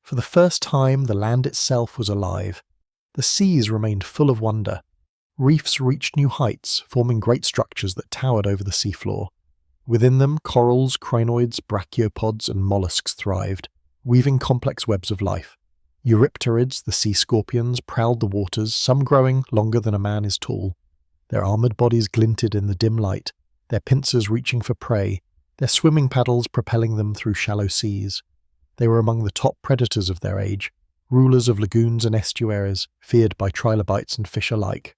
For the first time, the land itself was alive. The seas remained full of wonder. Reefs reached new heights, forming great structures that towered over the seafloor. Within them, corals, crinoids, brachiopods, and mollusks thrived, weaving complex webs of life. Eurypterids, the sea scorpions, prowled the waters, some growing longer than a man is tall. Their armoured bodies glinted in the dim light, their pincers reaching for prey, their swimming paddles propelling them through shallow seas. They were among the top predators of their age, rulers of lagoons and estuaries, feared by trilobites and fish alike.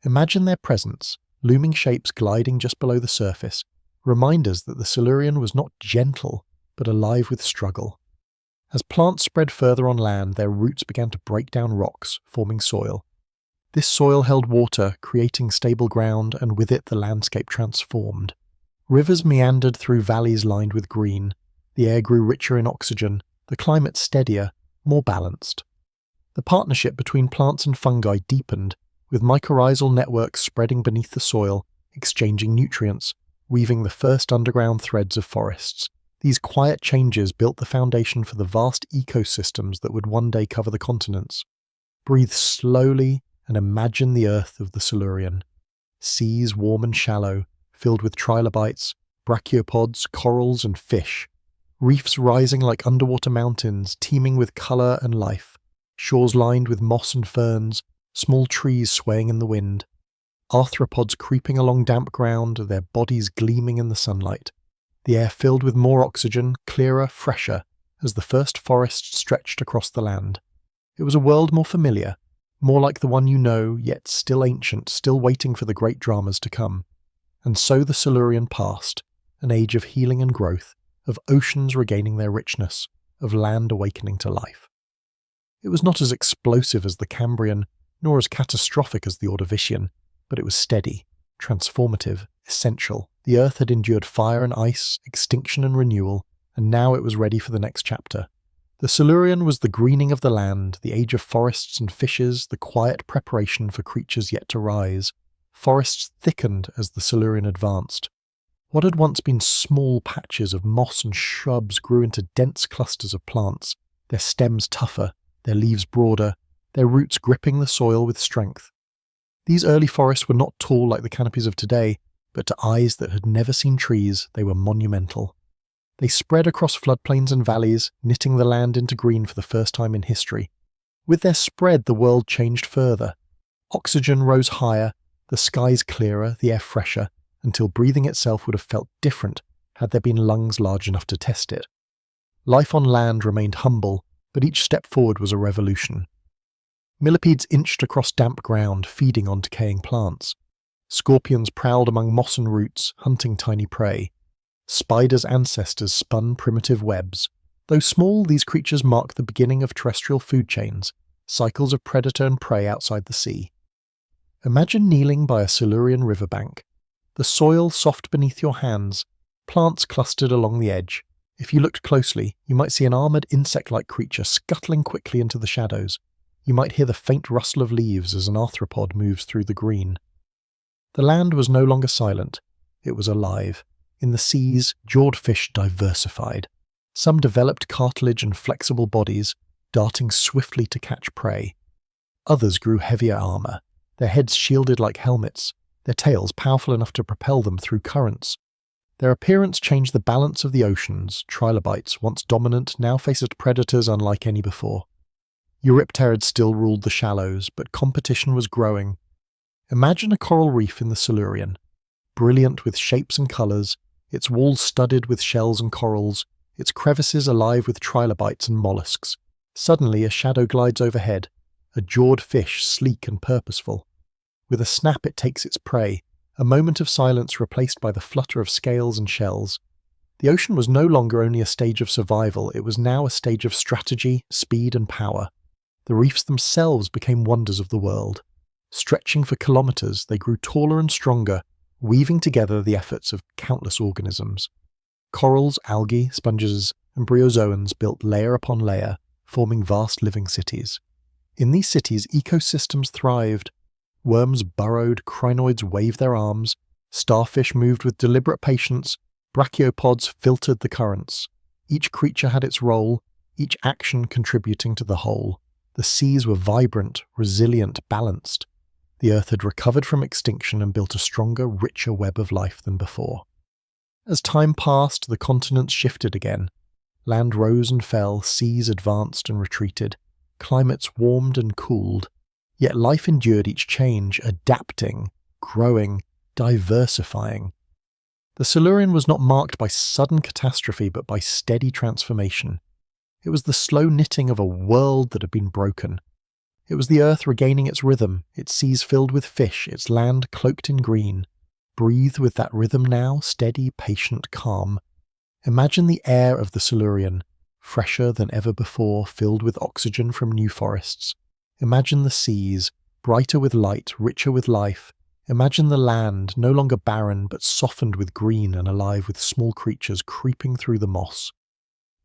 Imagine their presence, looming shapes gliding just below the surface, reminders that the Silurian was not gentle, but alive with struggle. As plants spread further on land, their roots began to break down rocks, forming soil. This soil held water, creating stable ground, and with it the landscape transformed. Rivers meandered through valleys lined with green. The air grew richer in oxygen, the climate steadier, more balanced. The partnership between plants and fungi deepened, with mycorrhizal networks spreading beneath the soil, exchanging nutrients, weaving the first underground threads of forests. These quiet changes built the foundation for the vast ecosystems that would one day cover the continents. Breathe slowly and imagine the earth of the Silurian. Seas warm and shallow, filled with trilobites, brachiopods, corals, and fish. Reefs rising like underwater mountains, teeming with colour and life. Shores lined with moss and ferns, small trees swaying in the wind. Arthropods creeping along damp ground, their bodies gleaming in the sunlight. The air filled with more oxygen, clearer, fresher, as the first forests stretched across the land. It was a world more familiar, more like the one you know, yet still ancient, still waiting for the great dramas to come. And so the Silurian passed, an age of healing and growth, of oceans regaining their richness, of land awakening to life. It was not as explosive as the Cambrian, nor as catastrophic as the Ordovician, but it was steady, transformative, essential. The Earth had endured fire and ice, extinction and renewal, and now it was ready for the next chapter. The Silurian was the greening of the land, the age of forests and fishes, the quiet preparation for creatures yet to rise. Forests thickened as the Silurian advanced. What had once been small patches of moss and shrubs grew into dense clusters of plants, their stems tougher, their leaves broader, their roots gripping the soil with strength. These early forests were not tall like the canopies of today, but to eyes that had never seen trees, they were monumental. They spread across floodplains and valleys, knitting the land into green for the first time in history. With their spread, the world changed further. Oxygen rose higher, the skies clearer, the air fresher, until breathing itself would have felt different had there been lungs large enough to test it. Life on land remained humble, but each step forward was a revolution. Millipedes inched across damp ground, feeding on decaying plants. Scorpions prowled among moss and roots, hunting tiny prey. Spiders' ancestors spun primitive webs. Though small, these creatures marked the beginning of terrestrial food chains, cycles of predator and prey outside the sea. Imagine kneeling by a Silurian riverbank. The soil soft beneath your hands, plants clustered along the edge. If you looked closely, you might see an armoured insect-like creature scuttling quickly into the shadows. You might hear the faint rustle of leaves as an arthropod moves through the green. The land was no longer silent. It was alive. In the seas, jawed fish diversified. Some developed cartilage and flexible bodies, darting swiftly to catch prey. Others grew heavier armour, their heads shielded like helmets, their tails powerful enough to propel them through currents. Their appearance changed the balance of the oceans. Trilobites, once dominant, now faced predators unlike any before. Eurypterids still ruled the shallows, but competition was growing. Imagine a coral reef in the Silurian, brilliant with shapes and colours, its walls studded with shells and corals, its crevices alive with trilobites and mollusks. Suddenly a shadow glides overhead, a jawed fish, sleek and purposeful. With a snap it takes its prey, a moment of silence replaced by the flutter of scales and shells. The ocean was no longer only a stage of survival, it was now a stage of strategy, speed and power. The reefs themselves became wonders of the world. Stretching for kilometres, they grew taller and stronger, weaving together the efforts of countless organisms. Corals, algae, sponges, and bryozoans built layer upon layer, forming vast living cities. In these cities, ecosystems thrived. Worms burrowed, crinoids waved their arms, starfish moved with deliberate patience, brachiopods filtered the currents. Each creature had its role, each action contributing to the whole. The seas were vibrant, resilient, balanced. The Earth had recovered from extinction and built a stronger, richer web of life than before. As time passed, the continents shifted again. Land rose and fell, seas advanced and retreated, climates warmed and cooled. Yet life endured each change, adapting, growing, diversifying. The Silurian was not marked by sudden catastrophe but by steady transformation. It was the slow knitting of a world that had been broken. It was the Earth regaining its rhythm, its seas filled with fish, its land cloaked in green. Breathe with that rhythm now, steady, patient, calm. Imagine the air of the Silurian, fresher than ever before, filled with oxygen from new forests. Imagine the seas, brighter with light, richer with life. Imagine the land, no longer barren, but softened with green and alive with small creatures creeping through the moss.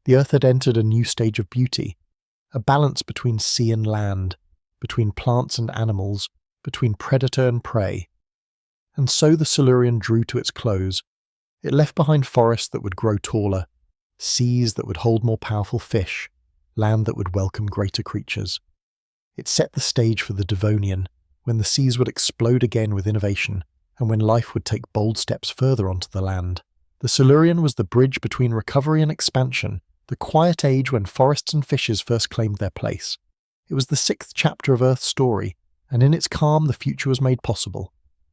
The Earth had entered a new stage of beauty, a balance between sea and land, between plants and animals, between predator and prey. And so the Silurian drew to its close. It left behind forests that would grow taller, seas that would hold more powerful fish, land that would welcome greater creatures. It set the stage for the Devonian, when the seas would explode again with innovation, and when life would take bold steps further onto the land. The Silurian was the bridge between recovery and expansion, the quiet age when forests and fishes first claimed their place. It was the 6th chapter of Earth's story, and in its calm the future was made possible.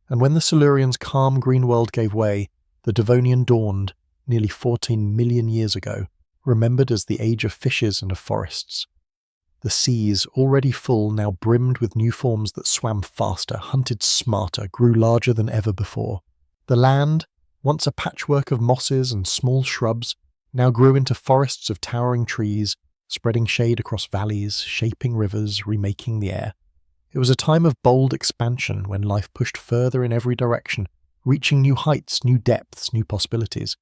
And when the Silurian's calm green world gave way, the Devonian dawned, nearly 14 million years ago, remembered as the age of fishes and of forests. The seas, already full, now brimmed with new forms that swam faster, hunted smarter, grew larger than ever before. The land, once a patchwork of mosses and small shrubs, now grew into forests of towering trees, spreading shade across valleys, shaping rivers, remaking the air. It was a time of bold expansion when life pushed further in every direction, reaching new heights, new depths, new possibilities.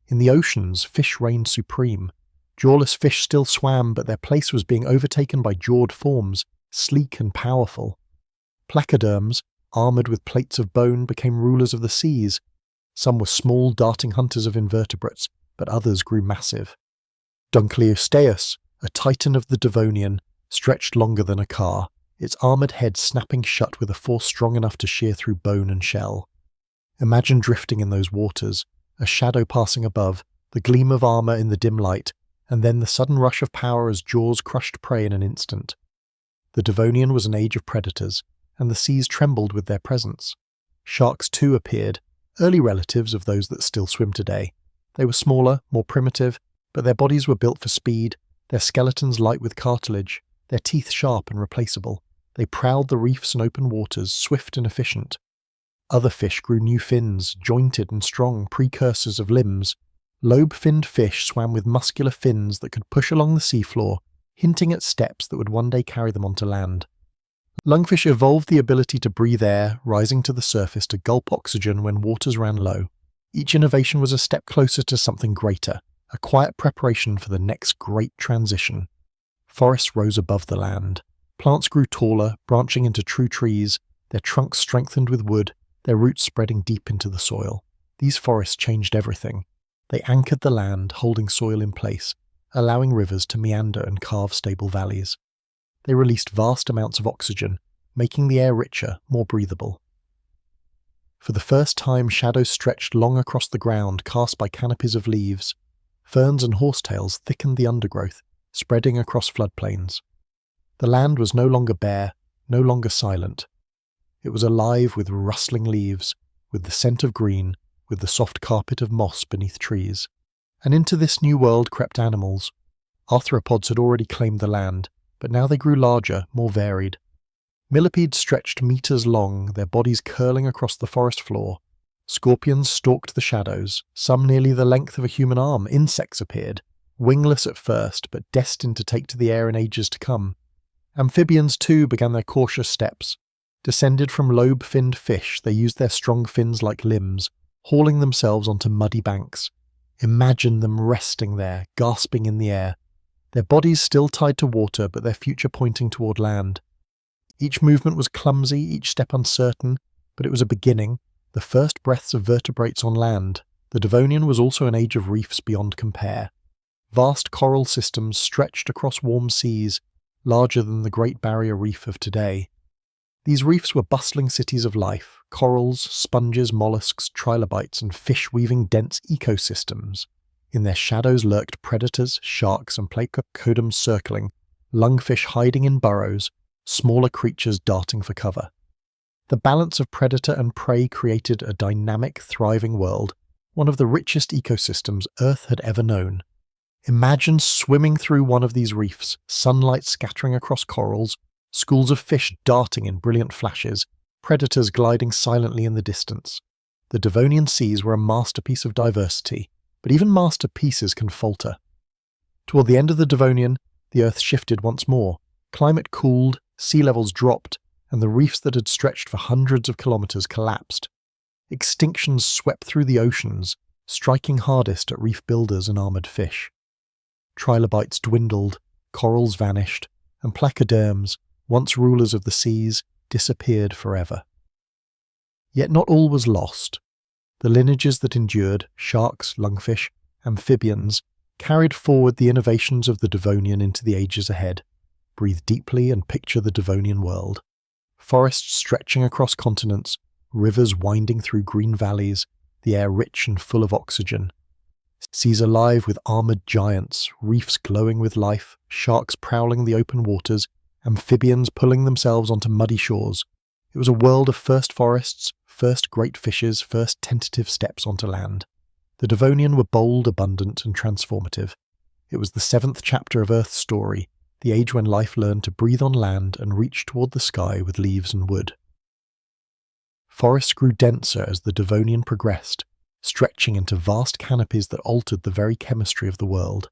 In the oceans, fish reigned supreme. Jawless fish still swam, but their place was being overtaken by jawed forms, sleek and powerful. Placoderms, armoured with plates of bone, became rulers of the seas. Some were small, darting hunters of invertebrates, but others grew massive. Dunkleosteus, a titan of the Devonian, stretched longer than a car, its armoured head snapping shut with a force strong enough to shear through bone and shell. Imagine drifting in those waters, a shadow passing above, the gleam of armour in the dim light, and then the sudden rush of power as jaws crushed prey in an instant. The Devonian was an age of predators, and the seas trembled with their presence. Sharks too appeared, early relatives of those that still swim today. They were smaller, more primitive, but their bodies were built for speed, their skeletons light with cartilage, their teeth sharp and replaceable. They prowled the reefs and open waters, swift and efficient. Other fish grew new fins, jointed and strong, precursors of limbs. Lobe-finned fish swam with muscular fins that could push along the seafloor, hinting at steps that would one day carry them onto land. Lungfish evolved the ability to breathe air, rising to the surface to gulp oxygen when waters ran low. Each innovation was a step closer to something greater, a quiet preparation for the next great transition. Forests rose above the land. Plants grew taller, branching into true trees, their trunks strengthened with wood, their roots spreading deep into the soil. These forests changed everything. They anchored the land, holding soil in place, allowing rivers to meander and carve stable valleys. They released vast amounts of oxygen, making the air richer, more breathable. For the first time, shadows stretched long across the ground, cast by canopies of leaves. Ferns and horsetails thickened the undergrowth, spreading across floodplains. The land was no longer bare, no longer silent. It was alive with rustling leaves, with the scent of green, with the soft carpet of moss beneath trees. And into this new world crept animals. Arthropods had already claimed the land, but now they grew larger, more varied. Millipedes stretched meters long, their bodies curling across the forest floor. Scorpions stalked the shadows, some nearly the length of a human arm. Insects appeared, wingless at first, but destined to take to the air in ages to come. Amphibians too began their cautious steps. Descended from lobe-finned fish, they used their strong fins like limbs, hauling themselves onto muddy banks. Imagine them resting there, gasping in the air, their bodies still tied to water, but their future pointing toward land. Each movement was clumsy, each step uncertain, but it was a beginning, the first breaths of vertebrates on land. The Devonian was also an age of reefs beyond compare. Vast coral systems stretched across warm seas, larger than the Great Barrier Reef of today. These reefs were bustling cities of life, corals, sponges, mollusks, trilobites, and fish weaving dense ecosystems. In their shadows lurked predators, sharks, and placoderms circling, lungfish hiding in burrows, smaller creatures darting for cover. The balance of predator and prey created a dynamic, thriving world, one of the richest ecosystems Earth had ever known. Imagine swimming through one of these reefs, sunlight scattering across corals, schools of fish darting in brilliant flashes, predators gliding silently in the distance. The Devonian seas were a masterpiece of diversity, but even masterpieces can falter. Toward the end of the Devonian, the Earth shifted once more. Climate cooled, sea levels dropped, and the reefs that had stretched for hundreds of kilometers collapsed. Extinctions swept through the oceans, striking hardest at reef builders and armored fish. Trilobites dwindled, corals vanished, and placoderms, once rulers of the seas, disappeared forever. Yet not all was lost. The lineages that endured, sharks, lungfish, amphibians, carried forward the innovations of the Devonian into the ages ahead. Breathe deeply and picture the Devonian world. Forests stretching across continents, rivers winding through green valleys, the air rich and full of oxygen. Seas alive with armoured giants, reefs glowing with life, sharks prowling the open waters, amphibians pulling themselves onto muddy shores. It was a world of first forests, first great fishes, first tentative steps onto land. The Devonian were bold, abundant, and transformative. It was the seventh chapter of Earth's story, the age when life learned to breathe on land and reach toward the sky with leaves and wood. Forests grew denser as the Devonian progressed, stretching into vast canopies that altered the very chemistry of the world.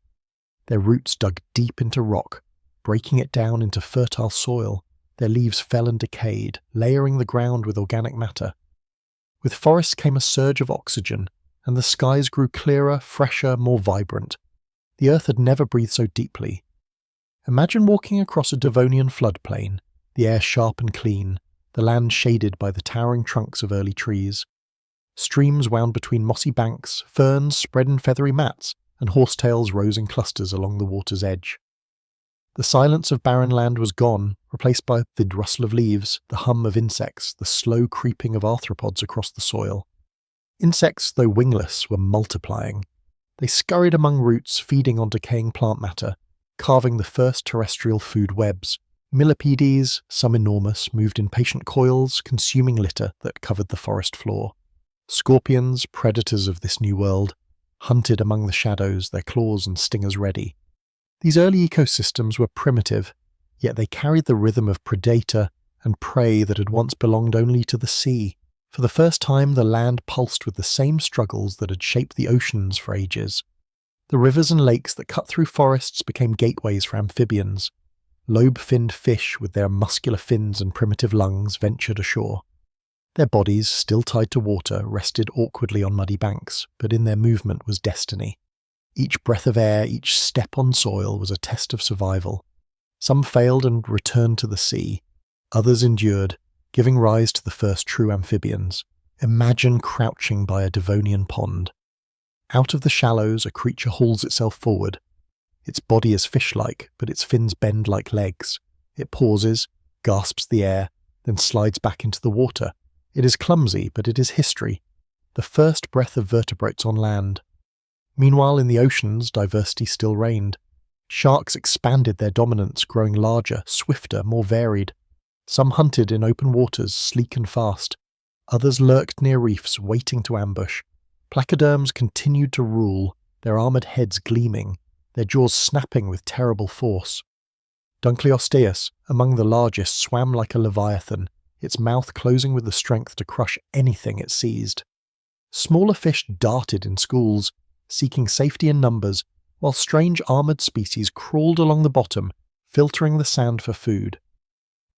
Their roots dug deep into rock, breaking it down into fertile soil. Their leaves fell and decayed, layering the ground with organic matter. With forests came a surge of oxygen, and the skies grew clearer, fresher, more vibrant. The Earth had never breathed so deeply. Imagine walking across a Devonian floodplain, the air sharp and clean, the land shaded by the towering trunks of early trees. Streams wound between mossy banks, ferns spread in feathery mats, and horsetails rose in clusters along the water's edge. The silence of barren land was gone, replaced by the rustle of leaves, the hum of insects, the slow creeping of arthropods across the soil. Insects, though wingless, were multiplying. They scurried among roots, feeding on decaying plant matter, carving the first terrestrial food webs. Millipedes, some enormous, moved in patient coils, consuming litter that covered the forest floor. Scorpions, predators of this new world, hunted among the shadows, their claws and stingers ready. These early ecosystems were primitive, yet they carried the rhythm of predator and prey that had once belonged only to the sea. For the first time, the land pulsed with the same struggles that had shaped the oceans for ages. The rivers and lakes that cut through forests became gateways for amphibians. Lobe-finned fish with their muscular fins and primitive lungs ventured ashore. Their bodies, still tied to water, rested awkwardly on muddy banks, but in their movement was destiny. Each breath of air, each step on soil was a test of survival. Some failed and returned to the sea. Others endured, giving rise to the first true amphibians. Imagine crouching by a Devonian pond. Out of the shallows, a creature hauls itself forward. Its body is fish-like, but its fins bend like legs. It pauses, gasps the air, then slides back into the water. It is clumsy, but it is history. The first breath of vertebrates on land. Meanwhile, in the oceans, diversity still reigned. Sharks expanded their dominance, growing larger, swifter, more varied. Some hunted in open waters, sleek and fast. Others lurked near reefs, waiting to ambush. Placoderms continued to rule, their armoured heads gleaming, their jaws snapping with terrible force. Dunkleosteus, among the largest, swam like a leviathan, its mouth closing with the strength to crush anything it seized. Smaller fish darted in schools, seeking safety in numbers, while strange armoured species crawled along the bottom, filtering the sand for food.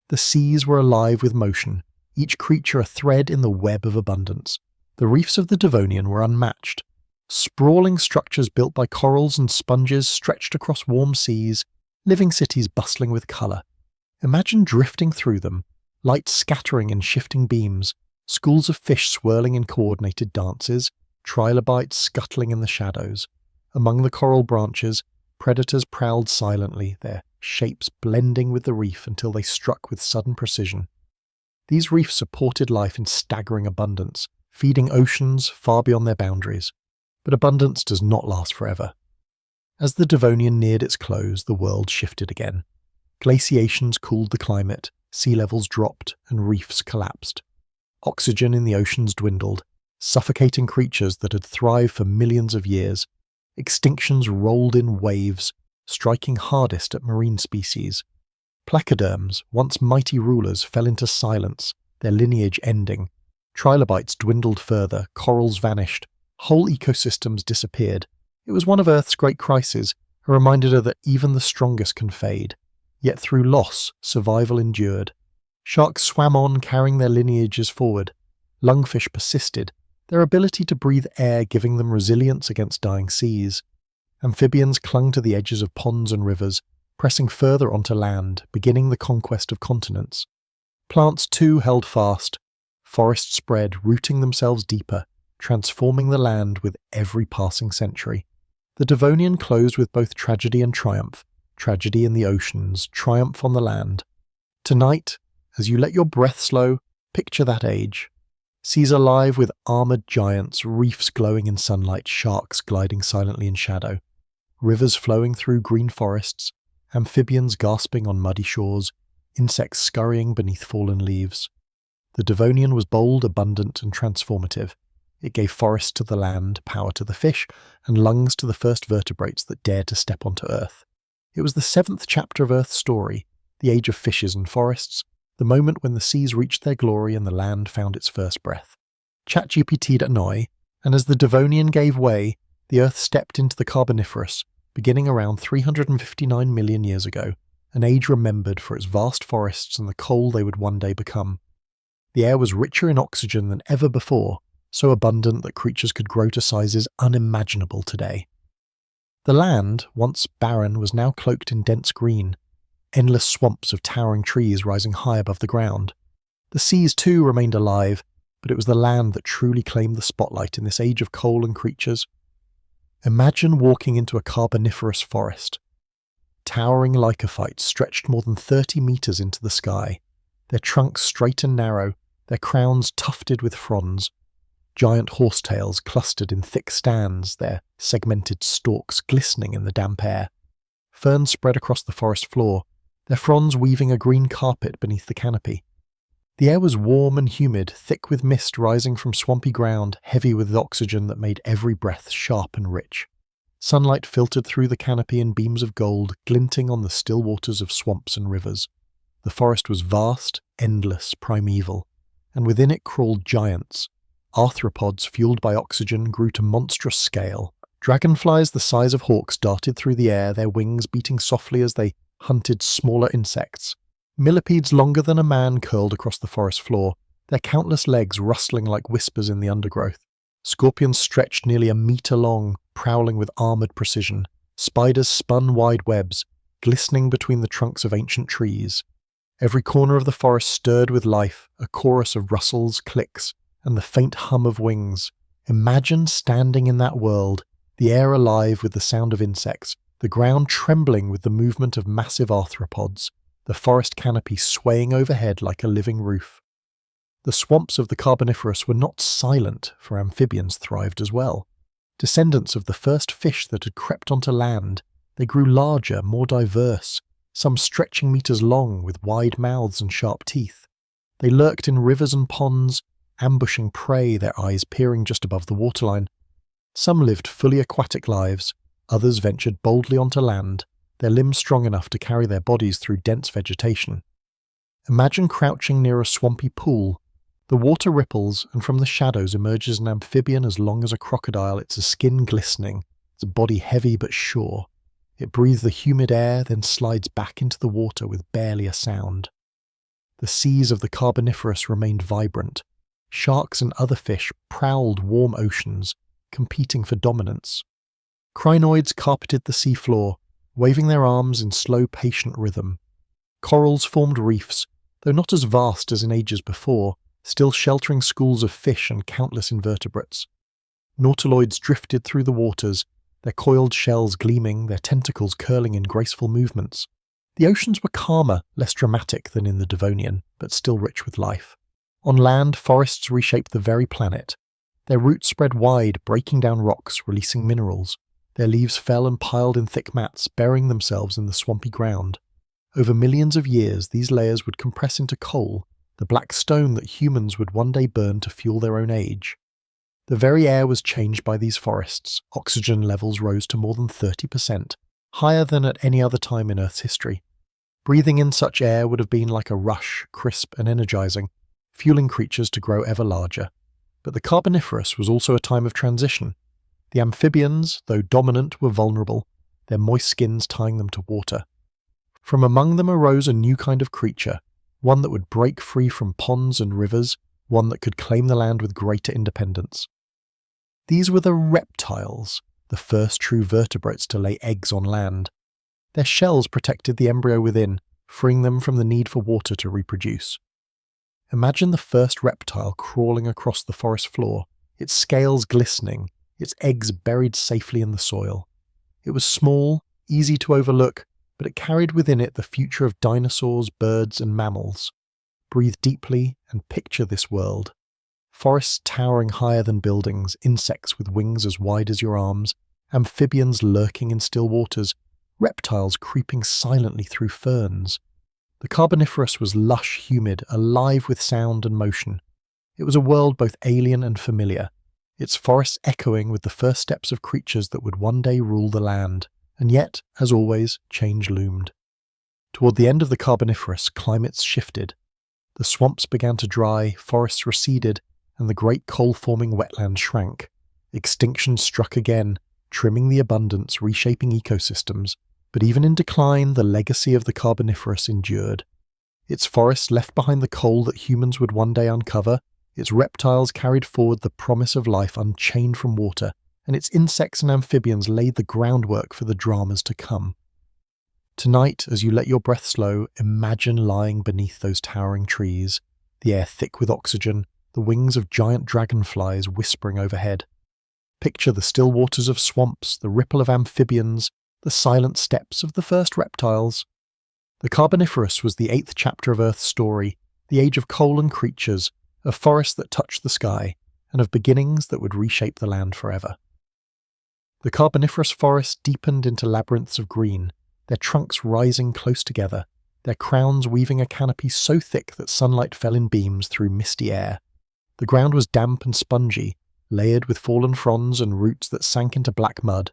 The seas were alive with motion, each creature a thread in the web of abundance. The reefs of the Devonian were unmatched. Sprawling structures built by corals and sponges stretched across warm seas, living cities bustling with colour. Imagine drifting through them, light scattering in shifting beams, schools of fish swirling in coordinated dances, trilobites scuttling in the shadows. Among the coral branches, predators prowled silently, their shapes blending with the reef until they struck with sudden precision. These reefs supported life in staggering abundance, feeding oceans far beyond their boundaries. But abundance does not last forever. As the Devonian neared its close, the world shifted again. Glaciations cooled the climate, sea levels dropped, and reefs collapsed. Oxygen in the oceans dwindled, suffocating creatures that had thrived for millions of years. Extinctions rolled in waves, striking hardest at marine species. Placoderms, once mighty rulers, fell into silence, their lineage ending. Trilobites dwindled further, corals vanished, whole ecosystems disappeared. It was one of Earth's great crises, a reminder that even the strongest can fade. Yet through loss, survival endured. Sharks swam on, carrying their lineages forward. Lungfish persisted, their ability to breathe air giving them resilience against dying seas. Amphibians clung to the edges of ponds and rivers, pressing further onto land, beginning the conquest of continents. Plants too held fast. Forests spread, rooting themselves deeper, transforming the land with every passing century. The Devonian closed with both tragedy and triumph, tragedy in the oceans, triumph on the land. Tonight, as you let your breath slow, picture that age. Seas alive with armoured giants, reefs glowing in sunlight, sharks gliding silently in shadow. Rivers flowing through green forests, amphibians gasping on muddy shores, insects scurrying beneath fallen leaves. The Devonian was bold, abundant, and transformative. It gave forest to the land, power to the fish, and lungs to the first vertebrates that dared to step onto Earth. It was the 7th chapter of Earth's story, the age of fishes and forests, the moment when the seas reached their glory and the land found its first breath. ChatGPT'd annoy, and as the Devonian gave way, the Earth stepped into the Carboniferous, beginning around 359 million years ago, an age remembered for its vast forests and the coal they would one day become. The air was richer in oxygen than ever before, so abundant that creatures could grow to sizes unimaginable today. The land, once barren, was now cloaked in dense green, endless swamps of towering trees rising high above the ground. The seas too remained alive, but it was the land that truly claimed the spotlight in this age of coal and creatures. Imagine walking into a Carboniferous forest. Towering lycophytes stretched more than 30 meters into the sky, their trunks straight and narrow, their crowns tufted with fronds. Giant horsetails clustered in thick stands, their segmented stalks glistening in the damp air. Ferns spread across the forest floor, their fronds weaving a green carpet beneath the canopy. The air was warm and humid, thick with mist rising from swampy ground, heavy with oxygen that made every breath sharp and rich. Sunlight filtered through the canopy in beams of gold, glinting on the still waters of swamps and rivers. The forest was vast, endless, primeval, and within it crawled giants. Arthropods fueled by oxygen grew to monstrous scale. Dragonflies the size of hawks darted through the air, their wings beating softly as they hunted smaller insects. Millipedes longer than a man curled across the forest floor, their countless legs rustling like whispers in the undergrowth. Scorpions stretched nearly a meter long, prowling with armoured precision. Spiders spun wide webs, glistening between the trunks of ancient trees. Every corner of the forest stirred with life, a chorus of rustles, clicks, and the faint hum of wings. Imagine standing in that world, the air alive with the sound of insects, the ground trembling with the movement of massive arthropods, the forest canopy swaying overhead like a living roof. The swamps of the Carboniferous were not silent, for amphibians thrived as well. Descendants of the first fish that had crept onto land, they grew larger, more diverse, some stretching meters long with wide mouths and sharp teeth. They lurked in rivers and ponds, ambushing prey, their eyes peering just above the waterline. Some lived fully aquatic lives, others ventured boldly onto land, their limbs strong enough to carry their bodies through dense vegetation. Imagine crouching near a swampy pool. The water ripples, and from the shadows emerges an amphibian as long as a crocodile, its skin glistening, its body heavy but sure. It breathes the humid air, then slides back into the water with barely a sound. The seas of the Carboniferous remained vibrant. Sharks and other fish prowled warm oceans, competing for dominance. Crinoids carpeted the seafloor, waving their arms in slow, patient rhythm. Corals formed reefs, though not as vast as in ages before, still sheltering schools of fish and countless invertebrates. Nautiloids drifted through the waters, their coiled shells gleaming, their tentacles curling in graceful movements. The oceans were calmer, less dramatic than in the Devonian, but still rich with life. On land, forests reshaped the very planet. Their roots spread wide, breaking down rocks, releasing minerals. Their leaves fell and piled in thick mats, burying themselves in the swampy ground. Over millions of years, these layers would compress into coal, the black stone that humans would one day burn to fuel their own age. The very air was changed by these forests. Oxygen levels rose to more than 30%, higher than at any other time in Earth's history. Breathing in such air would have been like a rush, crisp and energizing, fueling creatures to grow ever larger. But the Carboniferous was also a time of transition. The amphibians, though dominant, were vulnerable, their moist skins tying them to water. From among them arose a new kind of creature, one that would break free from ponds and rivers, one that could claim the land with greater independence. These were the reptiles, the first true vertebrates to lay eggs on land. Their shells protected the embryo within, freeing them from the need for water to reproduce. Imagine the first reptile crawling across the forest floor, its scales glistening, its eggs buried safely in the soil. It was small, easy to overlook, but it carried within it the future of dinosaurs, birds, and mammals. Breathe deeply and picture this world. Forests towering higher than buildings, insects with wings as wide as your arms, amphibians lurking in still waters, reptiles creeping silently through ferns. The Carboniferous was lush, humid, alive with sound and motion. It was a world both alien and familiar, its forests echoing with the first steps of creatures that would one day rule the land. And yet, as always, change loomed. Toward the end of the Carboniferous, climates shifted. The swamps began to dry, forests receded, and the great coal-forming wetlands shrank. Extinction struck again, trimming the abundance, reshaping ecosystems. But even in decline, the legacy of the Carboniferous endured. Its forests left behind the coal that humans would one day uncover, its reptiles carried forward the promise of life unchained from water, and its insects and amphibians laid the groundwork for the dramas to come. Tonight, as you let your breath slow, imagine lying beneath those towering trees, the air thick with oxygen, the wings of giant dragonflies whispering overhead. Picture the still waters of swamps, the ripple of amphibians, the silent steps of the first reptiles. The Carboniferous was the 8th chapter of Earth's story, the age of coal and creatures, of forests that touched the sky, and of beginnings that would reshape the land forever. The Carboniferous forests deepened into labyrinths of green, their trunks rising close together, their crowns weaving a canopy so thick that sunlight fell in beams through misty air. The ground was damp and spongy, layered with fallen fronds and roots that sank into black mud.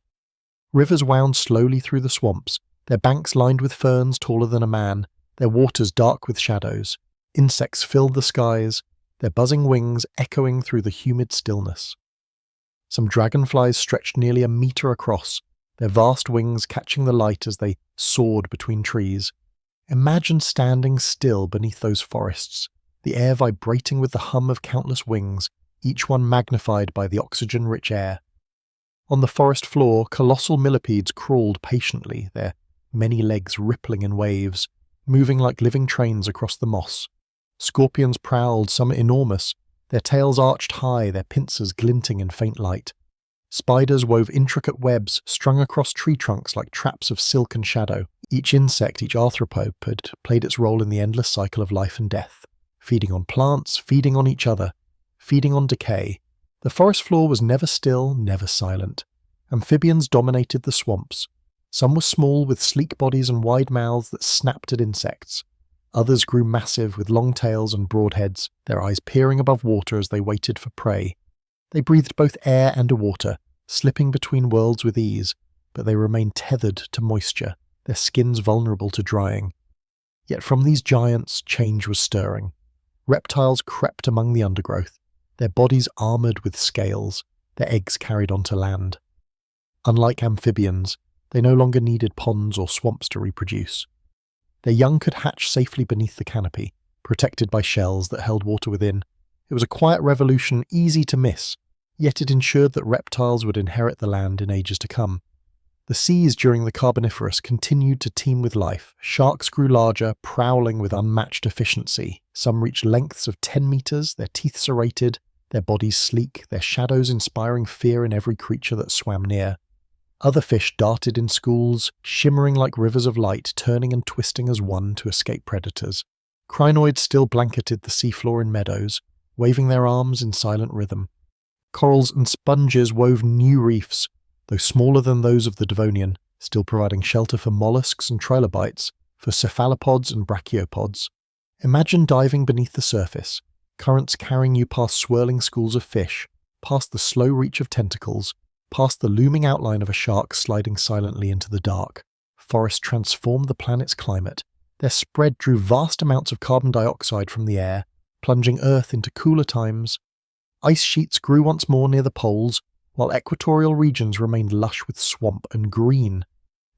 Rivers wound slowly through the swamps, their banks lined with ferns taller than a man, their waters dark with shadows. Insects filled the skies, their buzzing wings echoing through the humid stillness. Some dragonflies stretched nearly a meter across, their vast wings catching the light as they soared between trees. Imagine standing still beneath those forests, the air vibrating with the hum of countless wings, each one magnified by the oxygen-rich air. On the forest floor, colossal millipedes crawled patiently, their many legs rippling in waves, moving like living trains across the moss. Scorpions prowled, some enormous, their tails arched high, their pincers glinting in faint light. Spiders wove intricate webs strung across tree trunks like traps of silk and shadow. Each insect, each arthropod played its role in the endless cycle of life and death, feeding on plants, feeding on each other, feeding on decay. The forest floor was never still, never silent. Amphibians dominated the swamps. Some were small with sleek bodies and wide mouths that snapped at insects. Others grew massive with long tails and broad heads, their eyes peering above water as they waited for prey. They breathed both air and water, slipping between worlds with ease, but they remained tethered to moisture, their skins vulnerable to drying. Yet from these giants, change was stirring. Reptiles crept among the undergrowth, their bodies armoured with scales, their eggs carried onto land. Unlike amphibians, they no longer needed ponds or swamps to reproduce. Their young could hatch safely beneath the canopy, protected by shells that held water within. It was a quiet revolution easy to miss, yet it ensured that reptiles would inherit the land in ages to come. The seas during the Carboniferous continued to teem with life. Sharks grew larger, prowling with unmatched efficiency. Some reached lengths of 10 meters, their teeth serrated, their bodies sleek, their shadows inspiring fear in every creature that swam near. Other fish darted in schools, shimmering like rivers of light, turning and twisting as one to escape predators. Crinoids still blanketed the seafloor in meadows, waving their arms in silent rhythm. Corals and sponges wove new reefs, though smaller than those of the Devonian, still providing shelter for mollusks and trilobites, for cephalopods and brachiopods. Imagine diving beneath the surface, currents carrying you past swirling schools of fish, past the slow reach of tentacles, past the looming outline of a shark sliding silently into the dark. Forests transformed the planet's climate. Their spread drew vast amounts of carbon dioxide from the air, plunging Earth into cooler times. Ice sheets grew once more near the poles, while equatorial regions remained lush with swamp and green.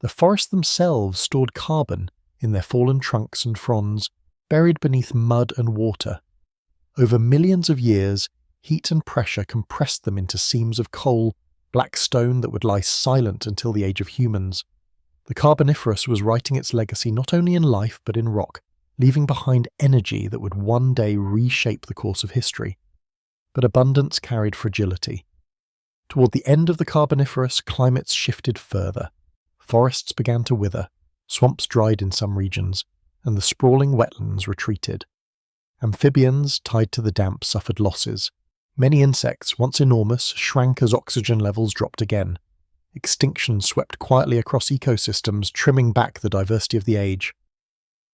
The forests themselves stored carbon in their fallen trunks and fronds, buried beneath mud and water. Over millions of years, heat and pressure compressed them into seams of coal, black stone that would lie silent until the age of humans. The Carboniferous was writing its legacy not only in life but in rock, leaving behind energy that would one day reshape the course of history. But abundance carried fragility. Toward the end of the Carboniferous, climates shifted further. Forests began to wither, swamps dried in some regions, and the sprawling wetlands retreated. Amphibians, tied to the damp, suffered losses. Many insects, once enormous, shrank as oxygen levels dropped again. Extinction swept quietly across ecosystems, trimming back the diversity of the age.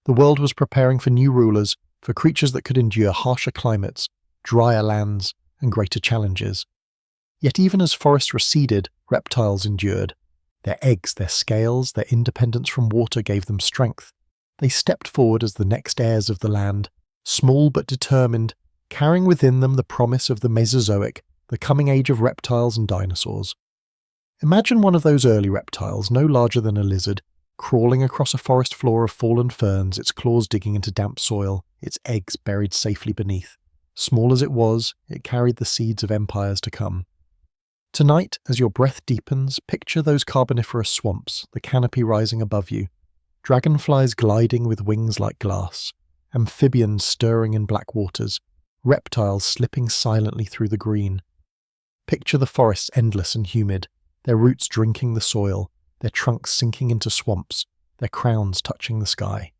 The world was preparing for new rulers, for creatures that could endure harsher climates, drier lands, and greater challenges. Yet even as forests receded, reptiles endured. Their eggs, their scales, their independence from water gave them strength. They stepped forward as the next heirs of the land, small but determined, carrying within them the promise of the Mesozoic, the coming age of reptiles and dinosaurs. Imagine one of those early reptiles, no larger than a lizard, crawling across a forest floor of fallen ferns, its claws digging into damp soil, its eggs buried safely beneath. Small as it was, it carried the seeds of empires to come. Tonight, as your breath deepens, picture those Carboniferous swamps, the canopy rising above you, dragonflies gliding with wings like glass, amphibians stirring in black waters, reptiles slipping silently through the green. Picture the forests endless and humid, their roots drinking the soil, their trunks sinking into swamps, their crowns touching the sky.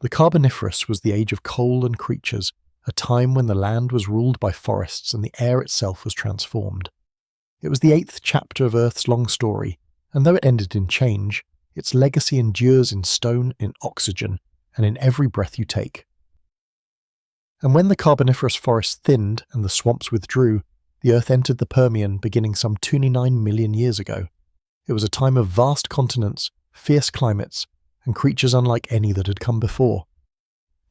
The Carboniferous was the age of coal and creatures, a time when the land was ruled by forests and the air itself was transformed. It was the 8th chapter of Earth's long story, and though it ended in change, its legacy endures in stone, in oxygen, and in every breath you take. And when the Carboniferous forests thinned and the swamps withdrew, the Earth entered the Permian beginning some 29 million years ago. It was a time of vast continents, fierce climates, and creatures unlike any that had come before.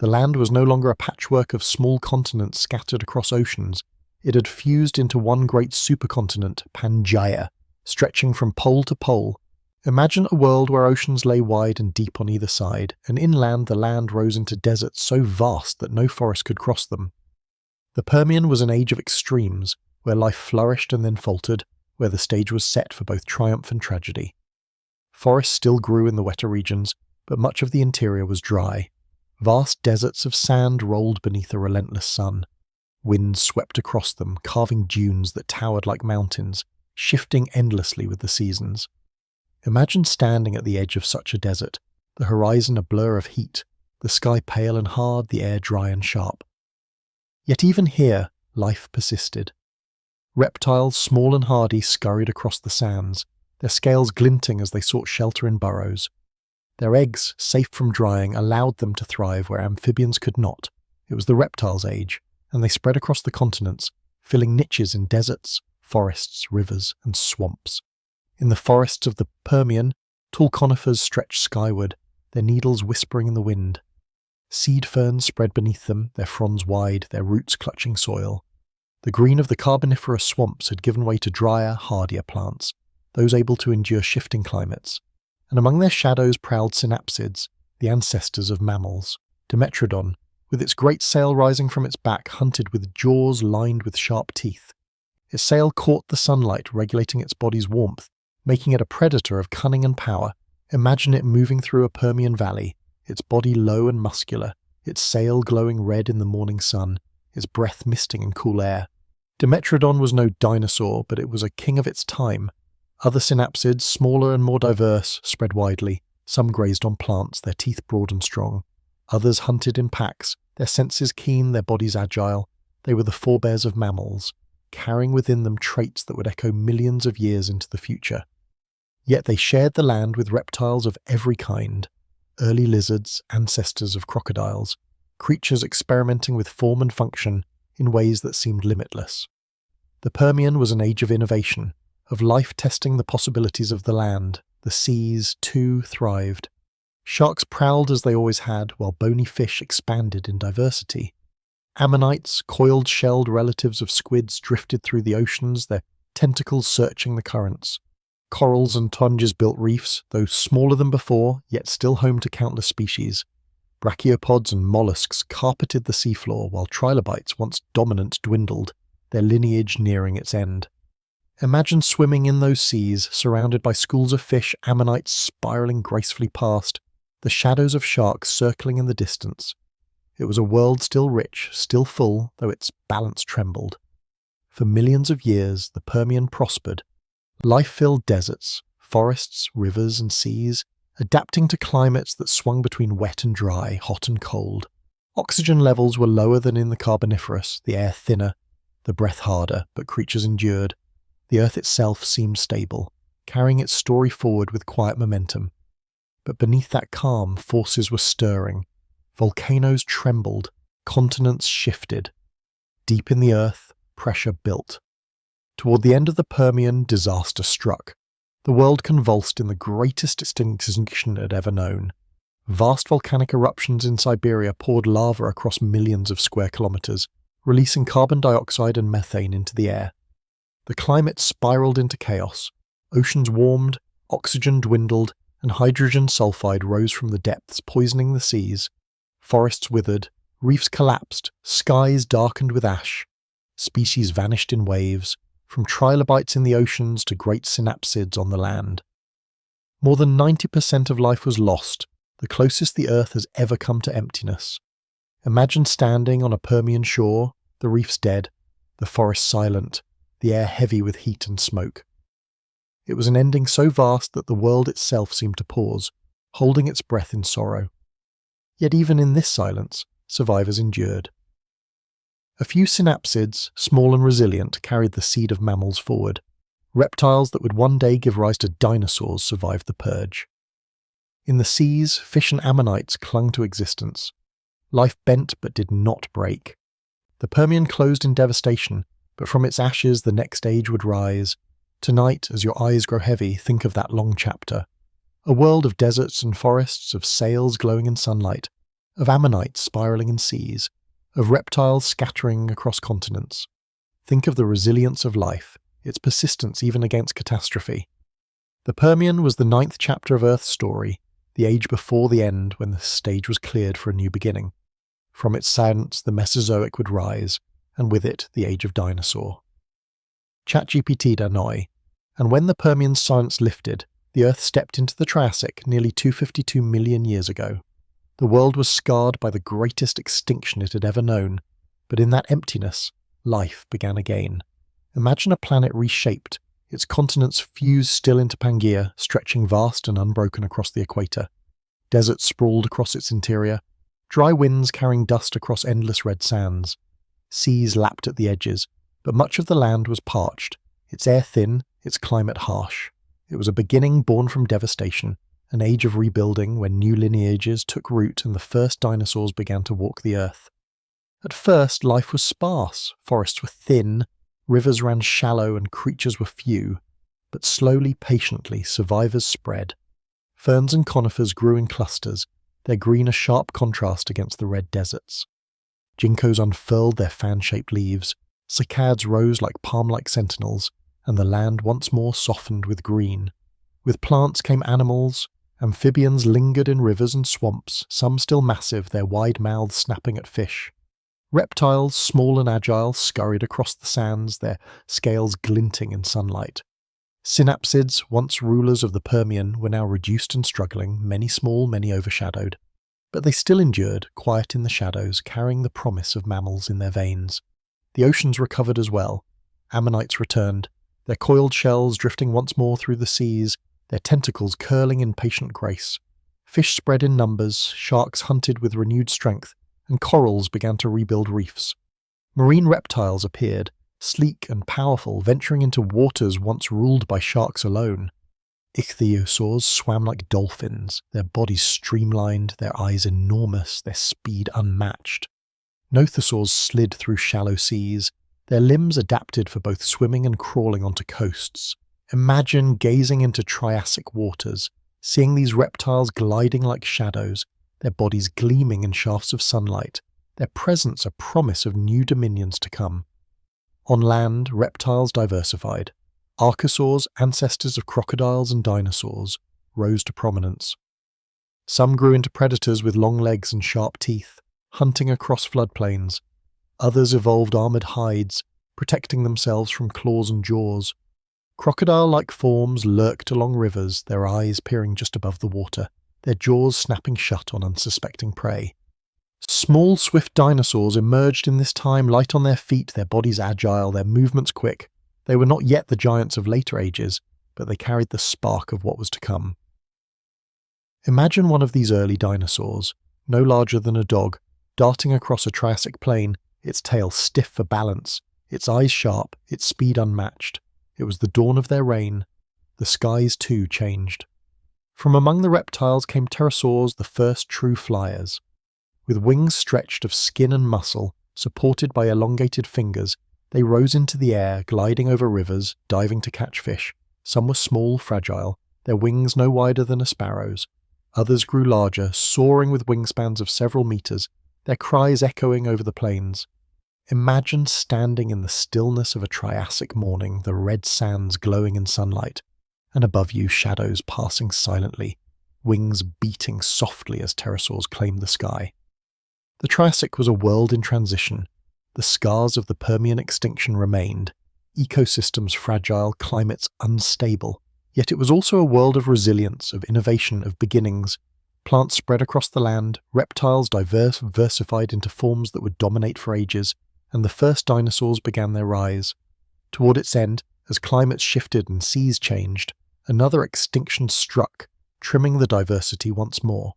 The land was no longer a patchwork of small continents scattered across oceans. It had fused into one great supercontinent, Pangaea, stretching from pole to pole. Imagine a world where oceans lay wide and deep on either side, and inland the land rose into deserts so vast that no forest could cross them. The Permian was an age of extremes, where life flourished and then faltered, where the stage was set for both triumph and tragedy. Forests still grew in the wetter regions, but much of the interior was dry. Vast deserts of sand rolled beneath a relentless sun. Winds swept across them, carving dunes that towered like mountains, shifting endlessly with the seasons. Imagine standing at the edge of such a desert, the horizon a blur of heat, the sky pale and hard, the air dry and sharp. Yet even here, life persisted. Reptiles, small and hardy, scurried across the sands, their scales glinting as they sought shelter in burrows. Their eggs, safe from drying, allowed them to thrive where amphibians could not. It was the reptiles' age, and they spread across the continents, filling niches in deserts, forests, rivers, and swamps. In the forests of the Permian, tall conifers stretched skyward, their needles whispering in the wind. Seed ferns spread beneath them, their fronds wide, their roots clutching soil. The green of the Carboniferous swamps had given way to drier, hardier plants, those able to endure shifting climates. And among their shadows prowled synapsids, the ancestors of mammals. Dimetrodon, with its great sail rising from its back, hunted with jaws lined with sharp teeth. Its sail caught the sunlight, regulating its body's warmth, making it a predator of cunning and power. Imagine it moving through a Permian valley, its body low and muscular, its sail glowing red in the morning sun, its breath misting in cool air. Dimetrodon was no dinosaur, but it was a king of its time. Other synapsids, smaller and more diverse, spread widely. Some grazed on plants, their teeth broad and strong. Others hunted in packs, their senses keen, their bodies agile. They were the forebears of mammals, carrying within them traits that would echo millions of years into the future. Yet they shared the land with reptiles of every kind. Early lizards, ancestors of crocodiles, creatures experimenting with form and function in ways that seemed limitless. The Permian was an age of innovation, of life testing the possibilities of the land. The seas, too, thrived. Sharks prowled as they always had, while bony fish expanded in diversity. Ammonites, coiled-shelled relatives of squids, drifted through the oceans, their tentacles searching the currents. Corals and sponges built reefs, though smaller than before, yet still home to countless species. Brachiopods and mollusks carpeted the seafloor, while trilobites, once dominant, dwindled, their lineage nearing its end. Imagine swimming in those seas, surrounded by schools of fish, ammonites spiraling gracefully past, the shadows of sharks circling in the distance. It was a world still rich, still full, though its balance trembled. For millions of years, the Permian prospered. Life-filled deserts, forests, rivers and seas, adapting to climates that swung between wet and dry, hot and cold. Oxygen levels were lower than in the Carboniferous, the air thinner, the breath harder, but creatures endured. The earth itself seemed stable, carrying its story forward with quiet momentum. But beneath that calm, forces were stirring. Volcanoes trembled, continents shifted. Deep in the earth, pressure built. Toward the end of the Permian, disaster struck. The world convulsed in the greatest extinction it had ever known. Vast volcanic eruptions in Siberia poured lava across millions of square kilometers, releasing carbon dioxide and methane into the air. The climate spiraled into chaos. Oceans warmed, oxygen dwindled, and hydrogen sulfide rose from the depths, poisoning the seas. Forests withered, reefs collapsed, skies darkened with ash. Species vanished in waves, from trilobites in the oceans to great synapsids on the land. More than 90% of life was lost, the closest the Earth has ever come to emptiness. Imagine standing on a Permian shore, the reefs dead, the forest silent, the air heavy with heat and smoke. It was an ending so vast that the world itself seemed to pause, holding its breath in sorrow. Yet even in this silence, survivors endured. A few synapsids, small and resilient, carried the seed of mammals forward. Reptiles that would one day give rise to dinosaurs survived the purge. In the seas, fish and ammonites clung to existence. Life bent but did not break. The Permian closed in devastation, but from its ashes the next age would rise. Tonight, as your eyes grow heavy, think of that long chapter. A world of deserts and forests, of sails glowing in sunlight, of ammonites spiraling in seas, of reptiles scattering across continents. Think of the resilience of life, its persistence even against catastrophe. The Permian was the 9th chapter of Earth's story, the age before the end when the stage was cleared for a new beginning. From its silence the Mesozoic would rise, and with it the age of dinosaur. ChatGPT Danoi, and when the Permian silence lifted, the Earth stepped into the Triassic nearly 252 million years ago. The world was scarred by the greatest extinction it had ever known, but in that emptiness, life began again. Imagine a planet reshaped, its continents fused still into Pangaea, stretching vast and unbroken across the equator. Deserts sprawled across its interior, dry winds carrying dust across endless red sands. Seas lapped at the edges, but much of the land was parched, its air thin, its climate harsh. It was a beginning born from devastation, an age of rebuilding when new lineages took root and the first dinosaurs began to walk the earth. At first, life was sparse, forests were thin, rivers ran shallow and creatures were few, but slowly, patiently, survivors spread. Ferns and conifers grew in clusters, their green a sharp contrast against the red deserts. Ginkgos unfurled their fan-shaped leaves, cycads rose like palm-like sentinels, and the land once more softened with green. With plants came animals. Amphibians lingered in rivers and swamps, some still massive, their wide mouths snapping at fish. Reptiles, small and agile, scurried across the sands, their scales glinting in sunlight. Synapsids, once rulers of the Permian, were now reduced and struggling, many small, many overshadowed. But they still endured, quiet in the shadows, carrying the promise of mammals in their veins. The oceans recovered as well. Ammonites returned, their coiled shells drifting once more through the seas, their tentacles curling in patient grace. Fish spread in numbers, sharks hunted with renewed strength, and corals began to rebuild reefs. Marine reptiles appeared, sleek and powerful, venturing into waters once ruled by sharks alone. Ichthyosaurs swam like dolphins, their bodies streamlined, their eyes enormous, their speed unmatched. Nothosaurs slid through shallow seas, their limbs adapted for both swimming and crawling onto coasts. Imagine gazing into Triassic waters, seeing these reptiles gliding like shadows, their bodies gleaming in shafts of sunlight, their presence a promise of new dominions to come. On land, reptiles diversified. Archosaurs, ancestors of crocodiles and dinosaurs, rose to prominence. Some grew into predators with long legs and sharp teeth, hunting across floodplains. Others evolved armored hides, protecting themselves from claws and jaws. Crocodile-like forms lurked along rivers, their eyes peering just above the water, their jaws snapping shut on unsuspecting prey. Small, swift dinosaurs emerged in this time, light on their feet, their bodies agile, their movements quick. They were not yet the giants of later ages, but they carried the spark of what was to come. Imagine one of these early dinosaurs, no larger than a dog, darting across a Triassic plain, its tail stiff for balance, its eyes sharp, its speed unmatched. It was the dawn of their reign. The skies, too, changed. From among the reptiles came pterosaurs, the first true flyers. With wings stretched of skin and muscle, supported by elongated fingers, they rose into the air, gliding over rivers, diving to catch fish. Some were small, fragile, their wings no wider than a sparrow's. Others grew larger, soaring with wingspans of several meters, their cries echoing over the plains. Imagine standing in the stillness of a Triassic morning, the red sands glowing in sunlight, and above you shadows passing silently, wings beating softly as pterosaurs claimed the sky. The Triassic was a world in transition. The scars of the Permian extinction remained, ecosystems fragile, climates unstable. Yet it was also a world of resilience, of innovation, of beginnings. Plants spread across the land, reptiles diversified into forms that would dominate for ages, and the first dinosaurs began their rise. Toward its end, as climates shifted and seas changed, another extinction struck, trimming the diversity once more.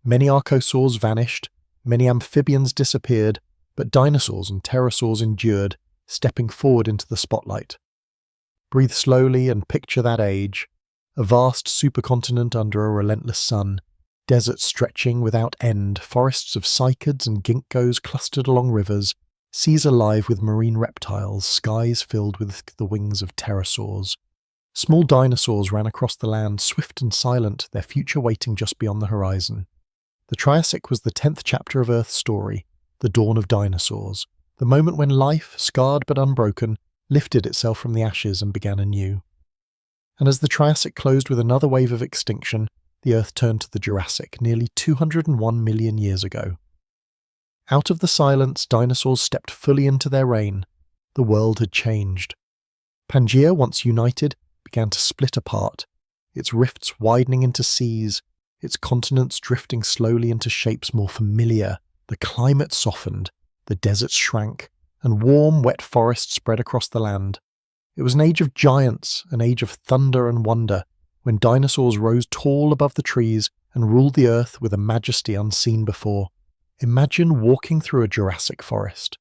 Many archosaurs vanished, many amphibians disappeared, but dinosaurs and pterosaurs endured, stepping forward into the spotlight. Breathe slowly and picture that age, a vast supercontinent under a relentless sun, deserts stretching without end, forests of cycads and ginkgos clustered along rivers, seas alive with marine reptiles, skies filled with the wings of pterosaurs. Small dinosaurs ran across the land, swift and silent, their future waiting just beyond the horizon. The Triassic was the 10th chapter of Earth's story, the dawn of dinosaurs, the moment when life, scarred but unbroken, lifted itself from the ashes and began anew. And as the Triassic closed with another wave of extinction, the Earth turned to the Jurassic, nearly 201 million years ago. Out of the silence, dinosaurs stepped fully into their reign. The world had changed. Pangaea, once united, began to split apart, its rifts widening into seas, its continents drifting slowly into shapes more familiar. The climate softened, the deserts shrank, and warm, wet forests spread across the land. It was an age of giants, an age of thunder and wonder, when dinosaurs rose tall above the trees and ruled the earth with a majesty unseen before. Imagine walking through a Jurassic forest.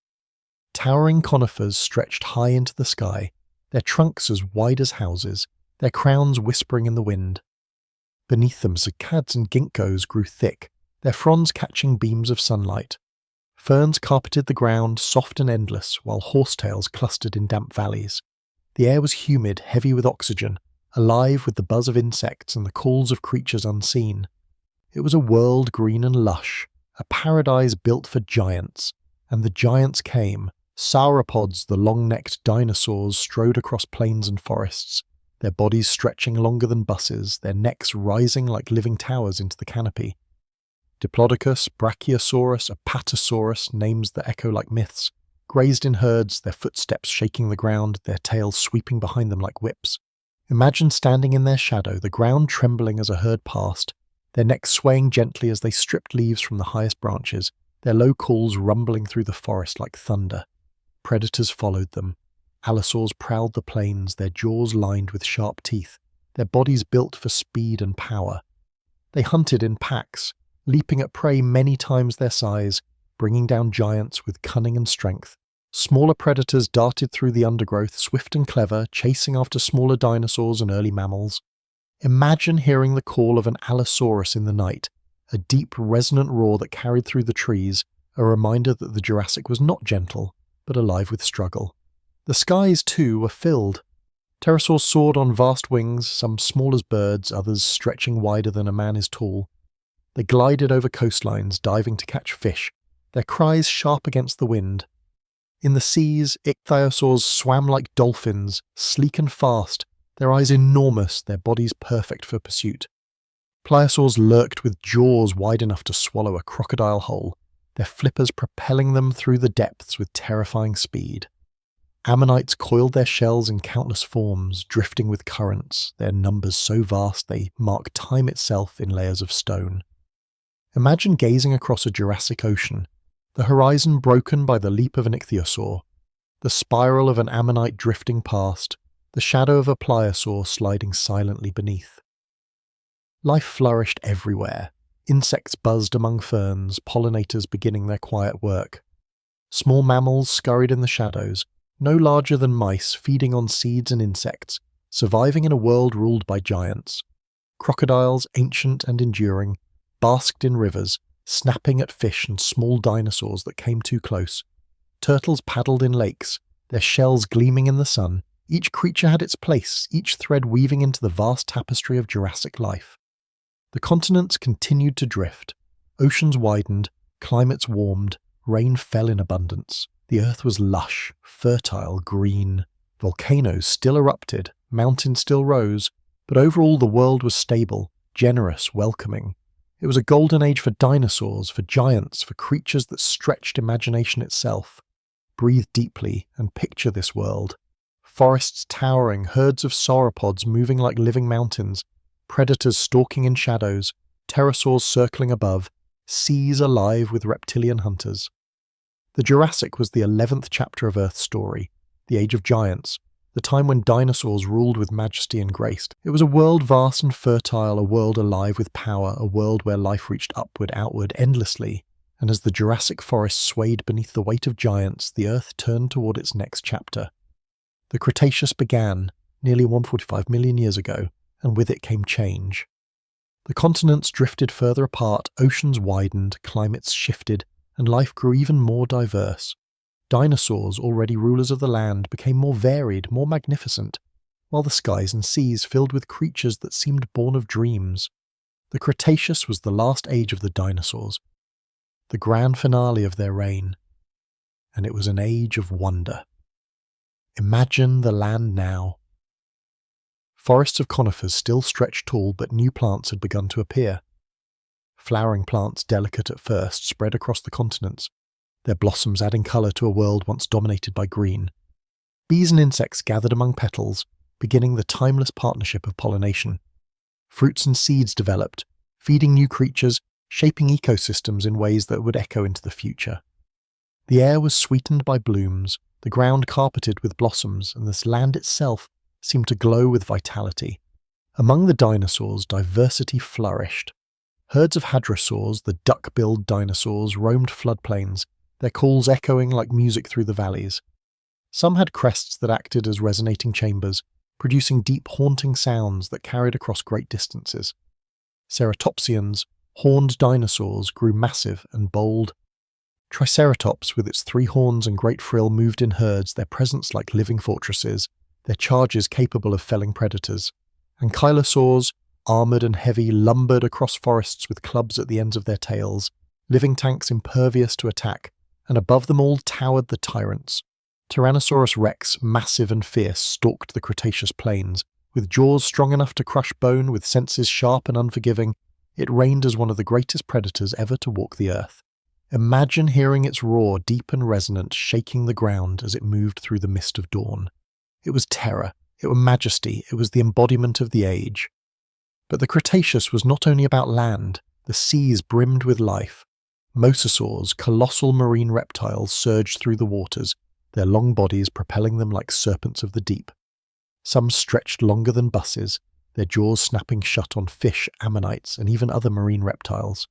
Towering conifers stretched high into the sky, their trunks as wide as houses, their crowns whispering in the wind. Beneath them, cycads and ginkgos grew thick, their fronds catching beams of sunlight. Ferns carpeted the ground, soft and endless, while horsetails clustered in damp valleys. The air was humid, heavy with oxygen, alive with the buzz of insects and the calls of creatures unseen. It was a world green and lush, a paradise built for giants, and the giants came. Sauropods, the long-necked dinosaurs, strode across plains and forests, their bodies stretching longer than buses, their necks rising like living towers into the canopy. Diplodocus, Brachiosaurus, Apatosaurus, names that echo like myths, grazed in herds, their footsteps shaking the ground, their tails sweeping behind them like whips. Imagine standing in their shadow, the ground trembling as a herd passed, their necks swaying gently as they stripped leaves from the highest branches, their low calls rumbling through the forest like thunder. Predators followed them. Allosaurs prowled the plains, their jaws lined with sharp teeth, their bodies built for speed and power. They hunted in packs, leaping at prey many times their size, bringing down giants with cunning and strength. Smaller predators darted through the undergrowth, swift and clever, chasing after smaller dinosaurs and early mammals. Imagine hearing the call of an Allosaurus in the night, a deep, resonant roar that carried through the trees, a reminder that the Jurassic was not gentle, but alive with struggle. The skies, too, were filled. Pterosaurs soared on vast wings, some small as birds, others stretching wider than a man is tall. They glided over coastlines, diving to catch fish, their cries sharp against the wind. In the seas, ichthyosaurs swam like dolphins, sleek and fast, their eyes enormous, their bodies perfect for pursuit. Pliosaurs lurked with jaws wide enough to swallow a crocodile whole, their flippers propelling them through the depths with terrifying speed. Ammonites coiled their shells in countless forms, drifting with currents, their numbers so vast they mark time itself in layers of stone. Imagine gazing across a Jurassic ocean, the horizon broken by the leap of an ichthyosaur, the spiral of an ammonite drifting past, the shadow of a pliosaur sliding silently beneath. Life flourished everywhere. Insects buzzed among ferns, pollinators beginning their quiet work. Small mammals scurried in the shadows, no larger than mice feeding on seeds and insects, surviving in a world ruled by giants. Crocodiles, ancient and enduring, basked in rivers, snapping at fish and small dinosaurs that came too close. Turtles paddled in lakes, their shells gleaming in the sun. Each creature had its place, each thread weaving into the vast tapestry of Jurassic life. The continents continued to drift. Oceans widened, climates warmed, rain fell in abundance. The earth was lush, fertile, green. Volcanoes still erupted, mountains still rose, but overall the world was stable, generous, welcoming. It was a golden age for dinosaurs, for giants, for creatures that stretched imagination itself. Breathe deeply and picture this world. Forests towering, herds of sauropods moving like living mountains, predators stalking in shadows, pterosaurs circling above, seas alive with reptilian hunters. The Jurassic was the 11th chapter of Earth's story, the Age of Giants, the time when dinosaurs ruled with majesty and grace. It was a world vast and fertile, a world alive with power, a world where life reached upward, outward, endlessly, and as the Jurassic forest swayed beneath the weight of giants, the Earth turned toward its next chapter. The Cretaceous began, nearly 145 million years ago, and with it came change. The continents drifted further apart, oceans widened, climates shifted, and life grew even more diverse. Dinosaurs, already rulers of the land, became more varied, more magnificent, while the skies and seas filled with creatures that seemed born of dreams. The Cretaceous was the last age of the dinosaurs, the grand finale of their reign, and it was an age of wonder. Imagine the land now. Forests of conifers still stretched tall, but new plants had begun to appear. Flowering plants, delicate at first, spread across the continents, their blossoms adding colour to a world once dominated by green. Bees and insects gathered among petals, beginning the timeless partnership of pollination. Fruits and seeds developed, feeding new creatures, shaping ecosystems in ways that would echo into the future. The air was sweetened by blooms, the ground carpeted with blossoms, and this land itself seemed to glow with vitality. Among the dinosaurs, diversity flourished. Herds of hadrosaurs, the duck-billed dinosaurs, roamed floodplains, their calls echoing like music through the valleys. Some had crests that acted as resonating chambers, producing deep, haunting sounds that carried across great distances. Ceratopsians, horned dinosaurs, grew massive and bold. Triceratops, with its 3 horns and great frill, moved in herds, their presence like living fortresses, their charges capable of felling predators. Ankylosaurs, armoured and heavy, lumbered across forests with clubs at the ends of their tails, living tanks impervious to attack, and above them all towered the tyrants. Tyrannosaurus rex, massive and fierce, stalked the Cretaceous plains. With jaws strong enough to crush bone, with senses sharp and unforgiving, it reigned as one of the greatest predators ever to walk the earth. Imagine hearing its roar, deep and resonant, shaking the ground as it moved through the mist of dawn. It was terror, it was majesty, it was the embodiment of the age. But the Cretaceous was not only about land, the seas brimmed with life. Mosasaurs, colossal marine reptiles, surged through the waters, their long bodies propelling them like serpents of the deep. Some stretched longer than buses, their jaws snapping shut on fish, ammonites, and even other marine reptiles.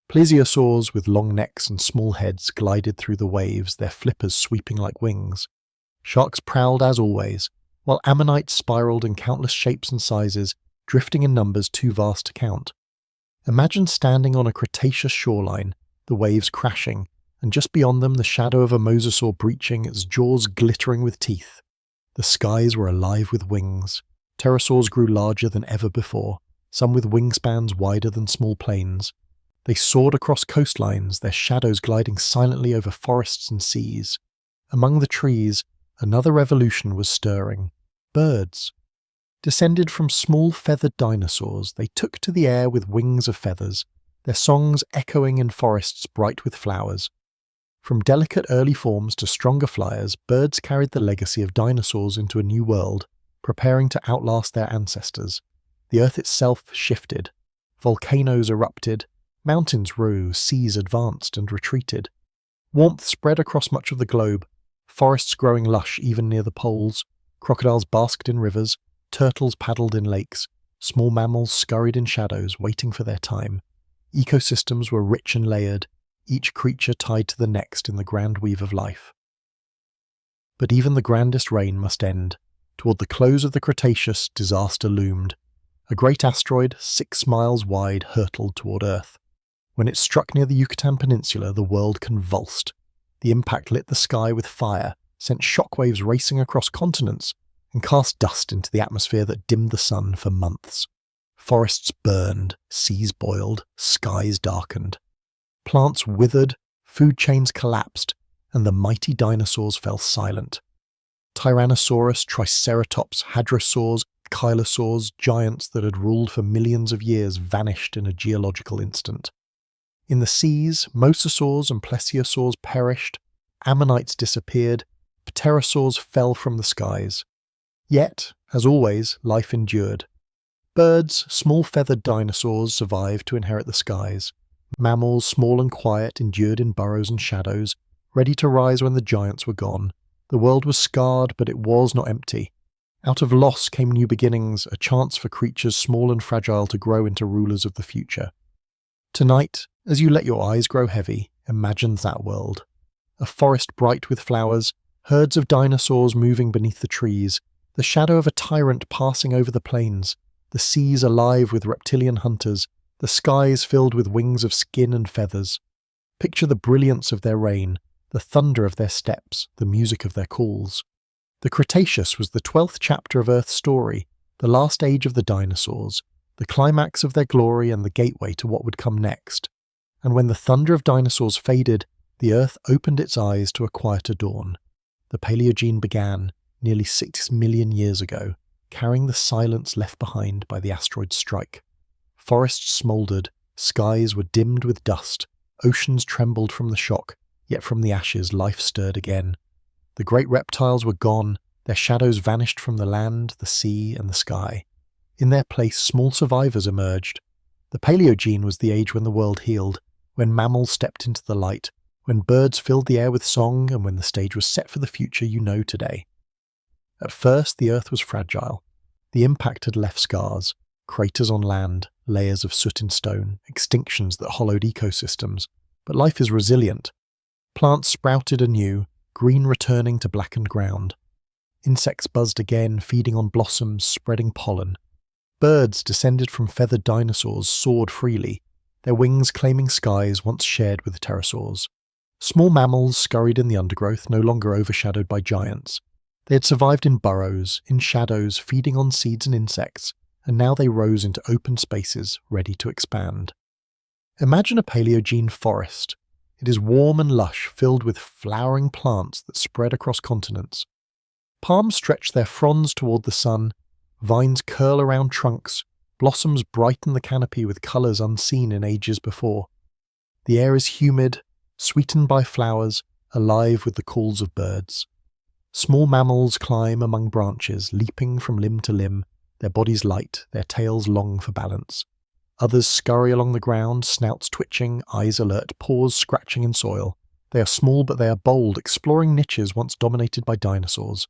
Plesiosaurs with long necks and small heads glided through the waves, their flippers sweeping like wings. Sharks prowled as always, while ammonites spiraled in countless shapes and sizes, drifting in numbers too vast to count. Imagine standing on a Cretaceous shoreline, the waves crashing, and just beyond them the shadow of a mosasaur breaching, its jaws glittering with teeth. The skies were alive with wings. Pterosaurs grew larger than ever before, some with wingspans wider than small planes. They soared across coastlines, their shadows gliding silently over forests and seas. Among the trees, another revolution was stirring. Birds. Descended from small feathered dinosaurs, they took to the air with wings of feathers, their songs echoing in forests bright with flowers. From delicate early forms to stronger flyers, birds carried the legacy of dinosaurs into a new world, preparing to outlast their ancestors. The earth itself shifted. Volcanoes erupted, mountains rose, seas advanced and retreated. Warmth spread across much of the globe, forests growing lush even near the poles. Crocodiles basked in rivers, turtles paddled in lakes, small mammals scurried in shadows, waiting for their time. Ecosystems were rich and layered, each creature tied to the next in the grand weave of life. But even the grandest reign must end. Toward the close of the Cretaceous, disaster loomed. A great asteroid, 6 miles wide, hurtled toward Earth. When it struck near the Yucatan Peninsula, the world convulsed. The impact lit the sky with fire, sent shockwaves racing across continents, and cast dust into the atmosphere that dimmed the sun for months. Forests burned, seas boiled, skies darkened. Plants withered, food chains collapsed, and the mighty dinosaurs fell silent. Tyrannosaurus, Triceratops, Hadrosaurs, Ankylosaurs, giants that had ruled for millions of years, vanished in a geological instant. In the seas, mosasaurs and plesiosaurs perished, ammonites disappeared, pterosaurs fell from the skies. Yet, as always, life endured. Birds, small feathered dinosaurs, survived to inherit the skies. Mammals, small and quiet, endured in burrows and shadows, ready to rise when the giants were gone. The world was scarred, but it was not empty. Out of loss came new beginnings, a chance for creatures small and fragile to grow into rulers of the future. Tonight, as you let your eyes grow heavy, imagine that world. A forest bright with flowers, herds of dinosaurs moving beneath the trees, the shadow of a tyrant passing over the plains, the seas alive with reptilian hunters, the skies filled with wings of skin and feathers. Picture the brilliance of their reign, the thunder of their steps, the music of their calls. The Cretaceous was the 12th chapter of Earth's story, the last age of the dinosaurs, the climax of their glory and the gateway to what would come next. And when the thunder of dinosaurs faded, the Earth opened its eyes to a quieter dawn. The Paleogene began, nearly 6 million years ago, carrying the silence left behind by the asteroid's strike. Forests smouldered, skies were dimmed with dust, oceans trembled from the shock, yet from the ashes life stirred again. The great reptiles were gone, their shadows vanished from the land, the sea, and the sky. In their place, small survivors emerged. The Paleogene was the age when the world healed, when mammals stepped into the light, when birds filled the air with song and when the stage was set for the future you know today. At first, the Earth was fragile. The impact had left scars, craters on land, layers of soot in stone, extinctions that hollowed ecosystems. But life is resilient. Plants sprouted anew, green returning to blackened ground. Insects buzzed again, feeding on blossoms, spreading pollen. Birds descended from feathered dinosaurs soared freely, their wings claiming skies once shared with pterosaurs. Small mammals scurried in the undergrowth, no longer overshadowed by giants. They had survived in burrows, in shadows, feeding on seeds and insects, and now they rose into open spaces, ready to expand. Imagine a Paleogene forest. It is warm and lush, filled with flowering plants that spread across continents. Palms stretch their fronds toward the sun, vines curl around trunks, blossoms brighten the canopy with colours unseen in ages before. The air is humid, sweetened by flowers, alive with the calls of birds. Small mammals climb among branches, leaping from limb to limb, their bodies light, their tails long for balance. Others scurry along the ground, snouts twitching, eyes alert, paws scratching in soil. They are small but they are bold, exploring niches once dominated by dinosaurs.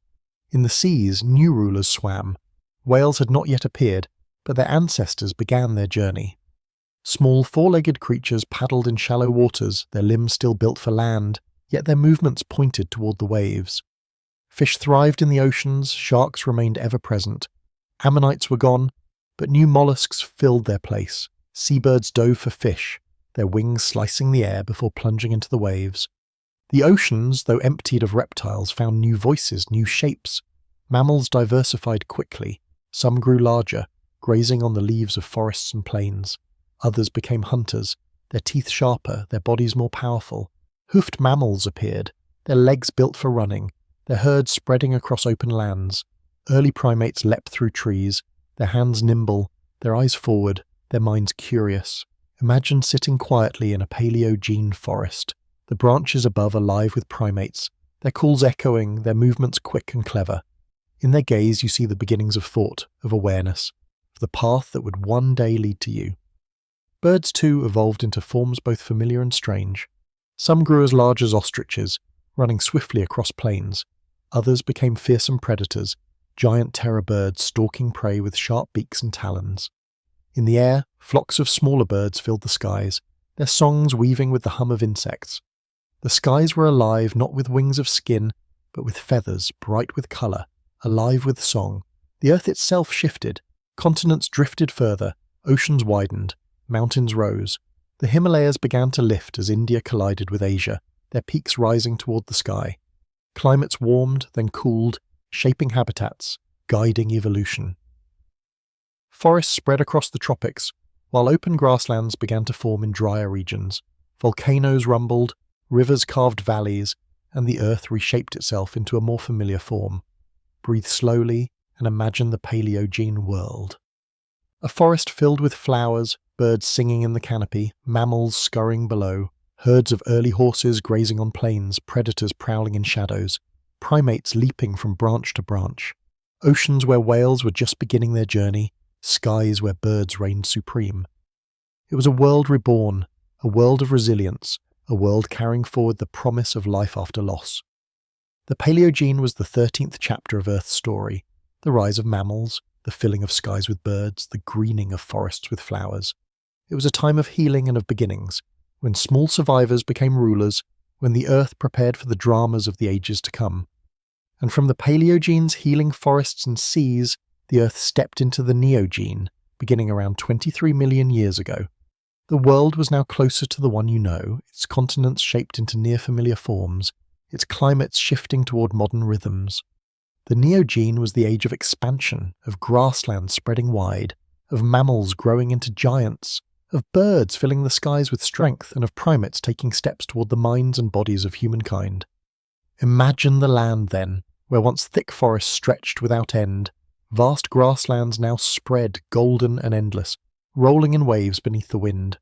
In the seas, new rulers swam. Whales had not yet appeared, but their ancestors began their journey. Small four-legged creatures paddled in shallow waters, their limbs still built for land, yet their movements pointed toward the waves. Fish thrived in the oceans, sharks remained ever-present. Ammonites were gone, but new mollusks filled their place. Seabirds dove for fish, their wings slicing the air before plunging into the waves. The oceans, though emptied of reptiles, found new voices, new shapes. Mammals diversified quickly. Some grew larger, grazing on the leaves of forests and plains. Others became hunters, their teeth sharper, their bodies more powerful. Hoofed mammals appeared, their legs built for running, their herds spreading across open lands. Early primates leapt through trees, their hands nimble, their eyes forward, their minds curious. Imagine sitting quietly in a Paleogene forest, the branches above alive with primates, their calls echoing, their movements quick and clever. In their gaze you see the beginnings of thought, of awareness, of the path that would one day lead to you. Birds too evolved into forms both familiar and strange. Some grew as large as ostriches, running swiftly across plains. Others became fearsome predators, giant terror birds stalking prey with sharp beaks and talons. In the air, flocks of smaller birds filled the skies, their songs weaving with the hum of insects. The skies were alive not with wings of skin, but with feathers, bright with colour, alive with song. The earth itself shifted, continents drifted further, oceans widened, mountains rose. The Himalayas began to lift as India collided with Asia, their peaks rising toward the sky. Climates warmed, then cooled, shaping habitats, guiding evolution. Forests spread across the tropics, while open grasslands began to form in drier regions. Volcanoes rumbled, rivers carved valleys, and the earth reshaped itself into a more familiar form. Breathe slowly and imagine the Paleogene world. A forest filled with flowers, birds singing in the canopy, mammals scurrying below, herds of early horses grazing on plains, predators prowling in shadows, primates leaping from branch to branch, oceans where whales were just beginning their journey, skies where birds reigned supreme. It was a world reborn, a world of resilience, a world carrying forward the promise of life after loss. The Paleogene was the 13th chapter of Earth's story, the rise of mammals, the filling of skies with birds, the greening of forests with flowers. It was a time of healing and of beginnings, when small survivors became rulers, when the Earth prepared for the dramas of the ages to come. And from the Paleogene's healing forests and seas, the Earth stepped into the Neogene, beginning around 23 million years ago. The world was now closer to the one you know, its continents shaped into near-familiar forms, its climates shifting toward modern rhythms. The Neogene was the age of expansion, of grasslands spreading wide, of mammals growing into giants, of birds filling the skies with strength, and of primates taking steps toward the minds and bodies of humankind. Imagine the land, then, where once thick forests stretched without end, vast grasslands now spread, golden and endless, rolling in waves beneath the wind.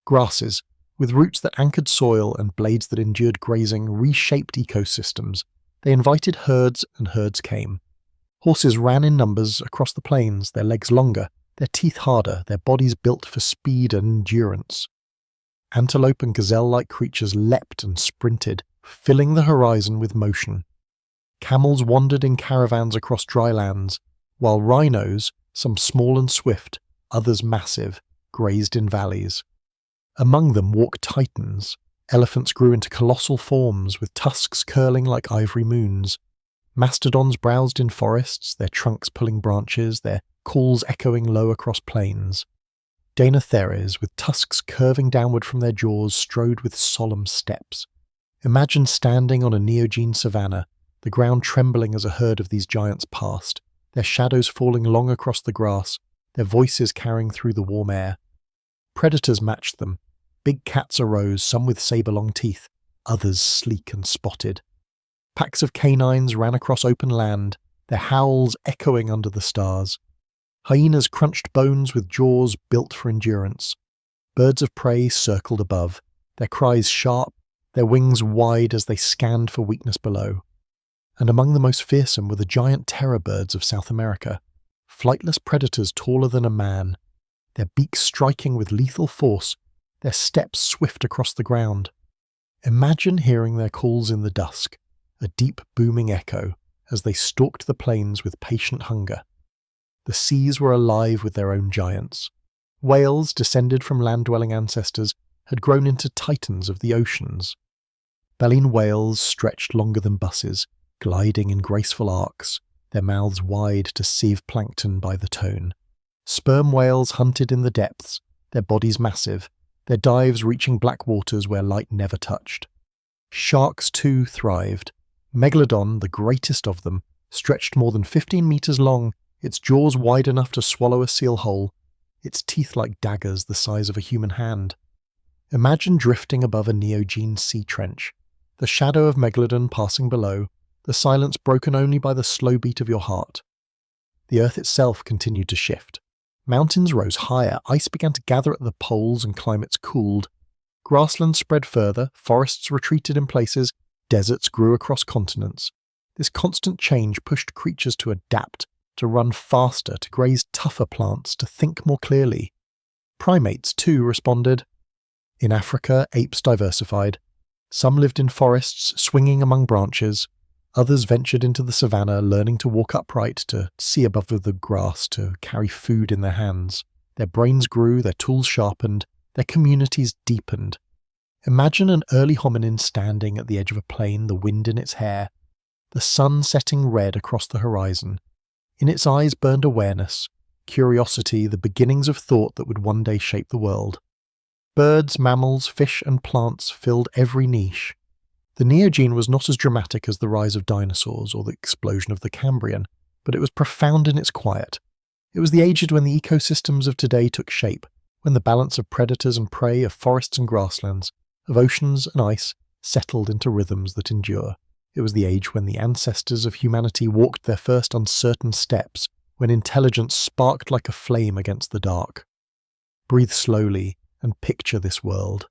Grasses, with roots that anchored soil and blades that endured grazing, reshaped ecosystems. They invited herds, and herds came. Horses ran in numbers across the plains, their legs longer, their teeth harder, their bodies built for speed and endurance. Antelope and gazelle-like creatures leapt and sprinted, filling the horizon with motion. Camels wandered in caravans across dry lands, while rhinos, some small and swift, others massive, grazed in valleys. Among them walked titans. Elephants grew into colossal forms, with tusks curling like ivory moons. Mastodons browsed in forests, their trunks pulling branches, their calls echoing low across plains. Deinotheres, with tusks curving downward from their jaws, strode with solemn steps. Imagine standing on a Neogene savanna, the ground trembling as a herd of these giants passed, their shadows falling long across the grass, their voices carrying through the warm air. Predators matched them. Big cats arose, some with saber-long teeth, others sleek and spotted. Packs of canines ran across open land, their howls echoing under the stars. Hyenas crunched bones with jaws built for endurance. Birds of prey circled above, their cries sharp, their wings wide as they scanned for weakness below. And among the most fearsome were the giant terror birds of South America, flightless predators taller than a man, their beaks striking with lethal force, their steps swift across the ground. Imagine hearing their calls in the dusk, a deep booming echo, as they stalked the plains with patient hunger. The seas were alive with their own giants. Whales, descended from land-dwelling ancestors, had grown into titans of the oceans. Baleen whales stretched longer than buses, gliding in graceful arcs, their mouths wide to sieve plankton by the tone. Sperm whales hunted in the depths, their bodies massive, their dives reaching black waters where light never touched. Sharks, too, thrived. Megalodon, the greatest of them, stretched more than 15 meters long, its jaws wide enough to swallow a seal whole, its teeth like daggers the size of a human hand. Imagine drifting above a Neogene sea trench, the shadow of Megalodon passing below, the silence broken only by the slow beat of your heart. The earth itself continued to shift. Mountains rose higher, ice began to gather at the poles and climates cooled. Grasslands spread further, forests retreated in places, deserts grew across continents. This constant change pushed creatures to adapt, to run faster, to graze tougher plants, to think more clearly. Primates, too, responded. In Africa, apes diversified. Some lived in forests, swinging among branches. Others ventured into the savannah, learning to walk upright, to see above the grass, to carry food in their hands. Their brains grew, their tools sharpened, their communities deepened. Imagine an early hominin standing at the edge of a plain, the wind in its hair, the sun setting red across the horizon. In its eyes burned awareness, curiosity, the beginnings of thought that would one day shape the world. Birds, mammals, fish and plants filled every niche. The Neogene was not as dramatic as the rise of dinosaurs or the explosion of the Cambrian, but it was profound in its quiet. It was the age when the ecosystems of today took shape, when the balance of predators and prey, of forests and grasslands, of oceans and ice, settled into rhythms that endure. It was the age when the ancestors of humanity walked their first uncertain steps, when intelligence sparked like a flame against the dark. Breathe slowly and picture this world.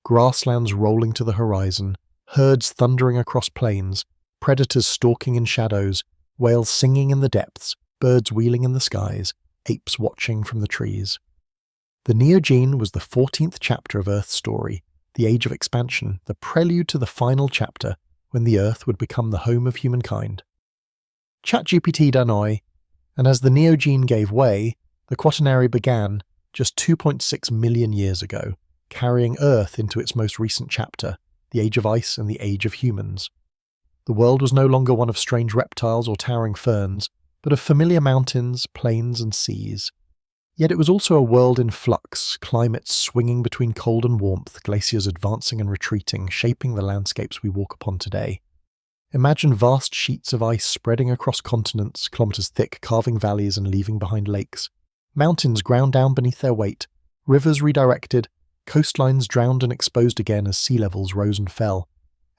Grasslands rolling to the horizon, herds thundering across plains, predators stalking in shadows, whales singing in the depths, birds wheeling in the skies, apes watching from the trees. The Neogene was the 14th chapter of Earth's story, the age of expansion, the prelude to the final chapter, when the Earth would become the home of humankind. ChatGPT Danoi, and as the Neogene gave way, the Quaternary began just 2.6 million years ago, carrying Earth into its most recent chapter, the age of ice and the age of humans. The world was no longer one of strange reptiles or towering ferns, but of familiar mountains, plains and seas. Yet it was also a world in flux, climates swinging between cold and warmth, glaciers advancing and retreating, shaping the landscapes we walk upon today. Imagine vast sheets of ice spreading across continents, kilometers thick, carving valleys and leaving behind lakes. Mountains ground down beneath their weight, rivers redirected, coastlines drowned and exposed again as sea levels rose and fell.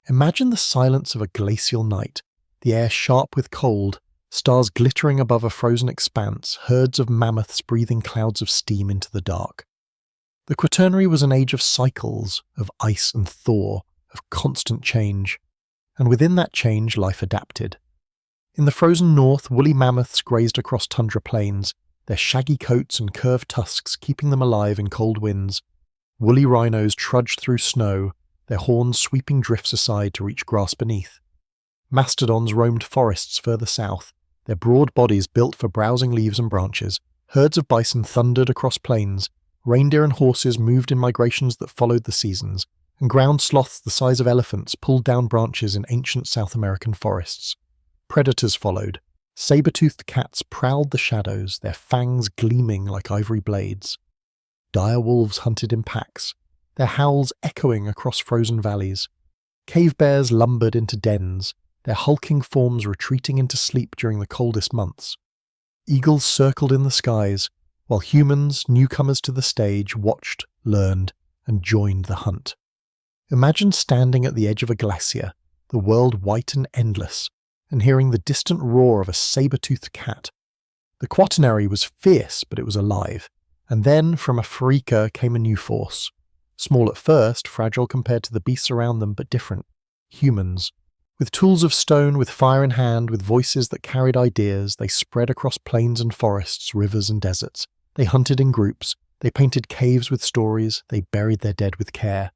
Imagine the silence of a glacial night, the air sharp with cold, stars glittering above a frozen expanse, herds of mammoths breathing clouds of steam into the dark. The Quaternary was an age of cycles, of ice and thaw, of constant change, and within that change life adapted. In the frozen north, woolly mammoths grazed across tundra plains, their shaggy coats and curved tusks keeping them alive in cold winds. Woolly rhinos trudged through snow, their horns sweeping drifts aside to reach grass beneath. Mastodons roamed forests further south, their broad bodies built for browsing leaves and branches. Herds of bison thundered across plains, reindeer and horses moved in migrations that followed the seasons, and ground sloths the size of elephants pulled down branches in ancient South American forests. Predators followed. Saber-toothed cats prowled the shadows, their fangs gleaming like ivory blades. Dire wolves hunted in packs, their howls echoing across frozen valleys. Cave bears lumbered into dens, their hulking forms retreating into sleep during the coldest months. Eagles circled in the skies, while humans, newcomers to the stage, watched, learned, and joined the hunt. Imagine standing at the edge of a glacier, the world white and endless, and hearing the distant roar of a saber-toothed cat. The quaternary was fierce, but it was alive, and then from Africa came a new force. Small at first, fragile compared to the beasts around them, but different. Humans. With tools of stone, with fire in hand, with voices that carried ideas, they spread across plains and forests, rivers and deserts. They hunted in groups, they painted caves with stories, they buried their dead with care.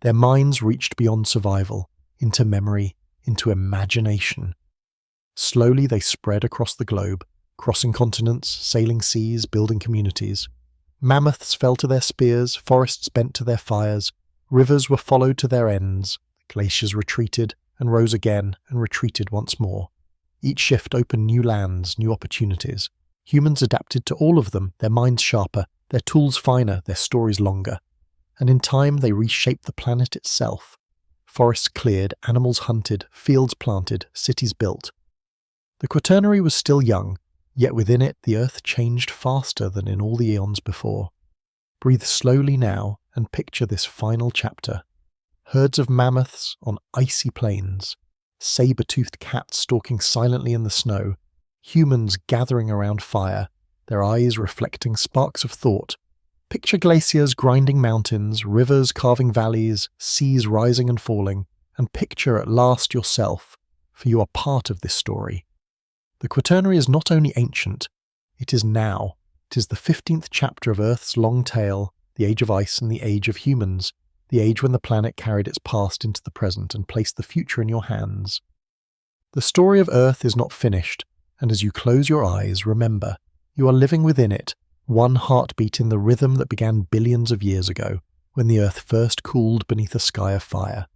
Their minds reached beyond survival, into memory, into imagination. Slowly they spread across the globe, crossing continents, sailing seas, building communities. Mammoths fell to their spears, forests bent to their fires, rivers were followed to their ends, glaciers retreated, and rose again and retreated once more. Each shift opened new lands, new opportunities. Humans adapted to all of them, their minds sharper, their tools finer, their stories longer. And in time they reshaped the planet itself. Forests cleared, animals hunted, fields planted, cities built. The Quaternary was still young, yet within it the Earth changed faster than in all the eons before. Breathe slowly now and picture this final chapter. Herds of mammoths on icy plains, saber-toothed cats stalking silently in the snow, humans gathering around fire, their eyes reflecting sparks of thought. Picture glaciers grinding mountains, rivers carving valleys, seas rising and falling, and picture at last yourself, for you are part of this story. The Quaternary is not only ancient, it is now. It is the 15th chapter of Earth's long tale, the age of ice and the age of humans, the age when the planet carried its past into the present and placed the future in your hands. The story of Earth is not finished, and as you close your eyes, remember, you are living within it, one heartbeat in the rhythm that began billions of years ago, when the Earth first cooled beneath a sky of fire.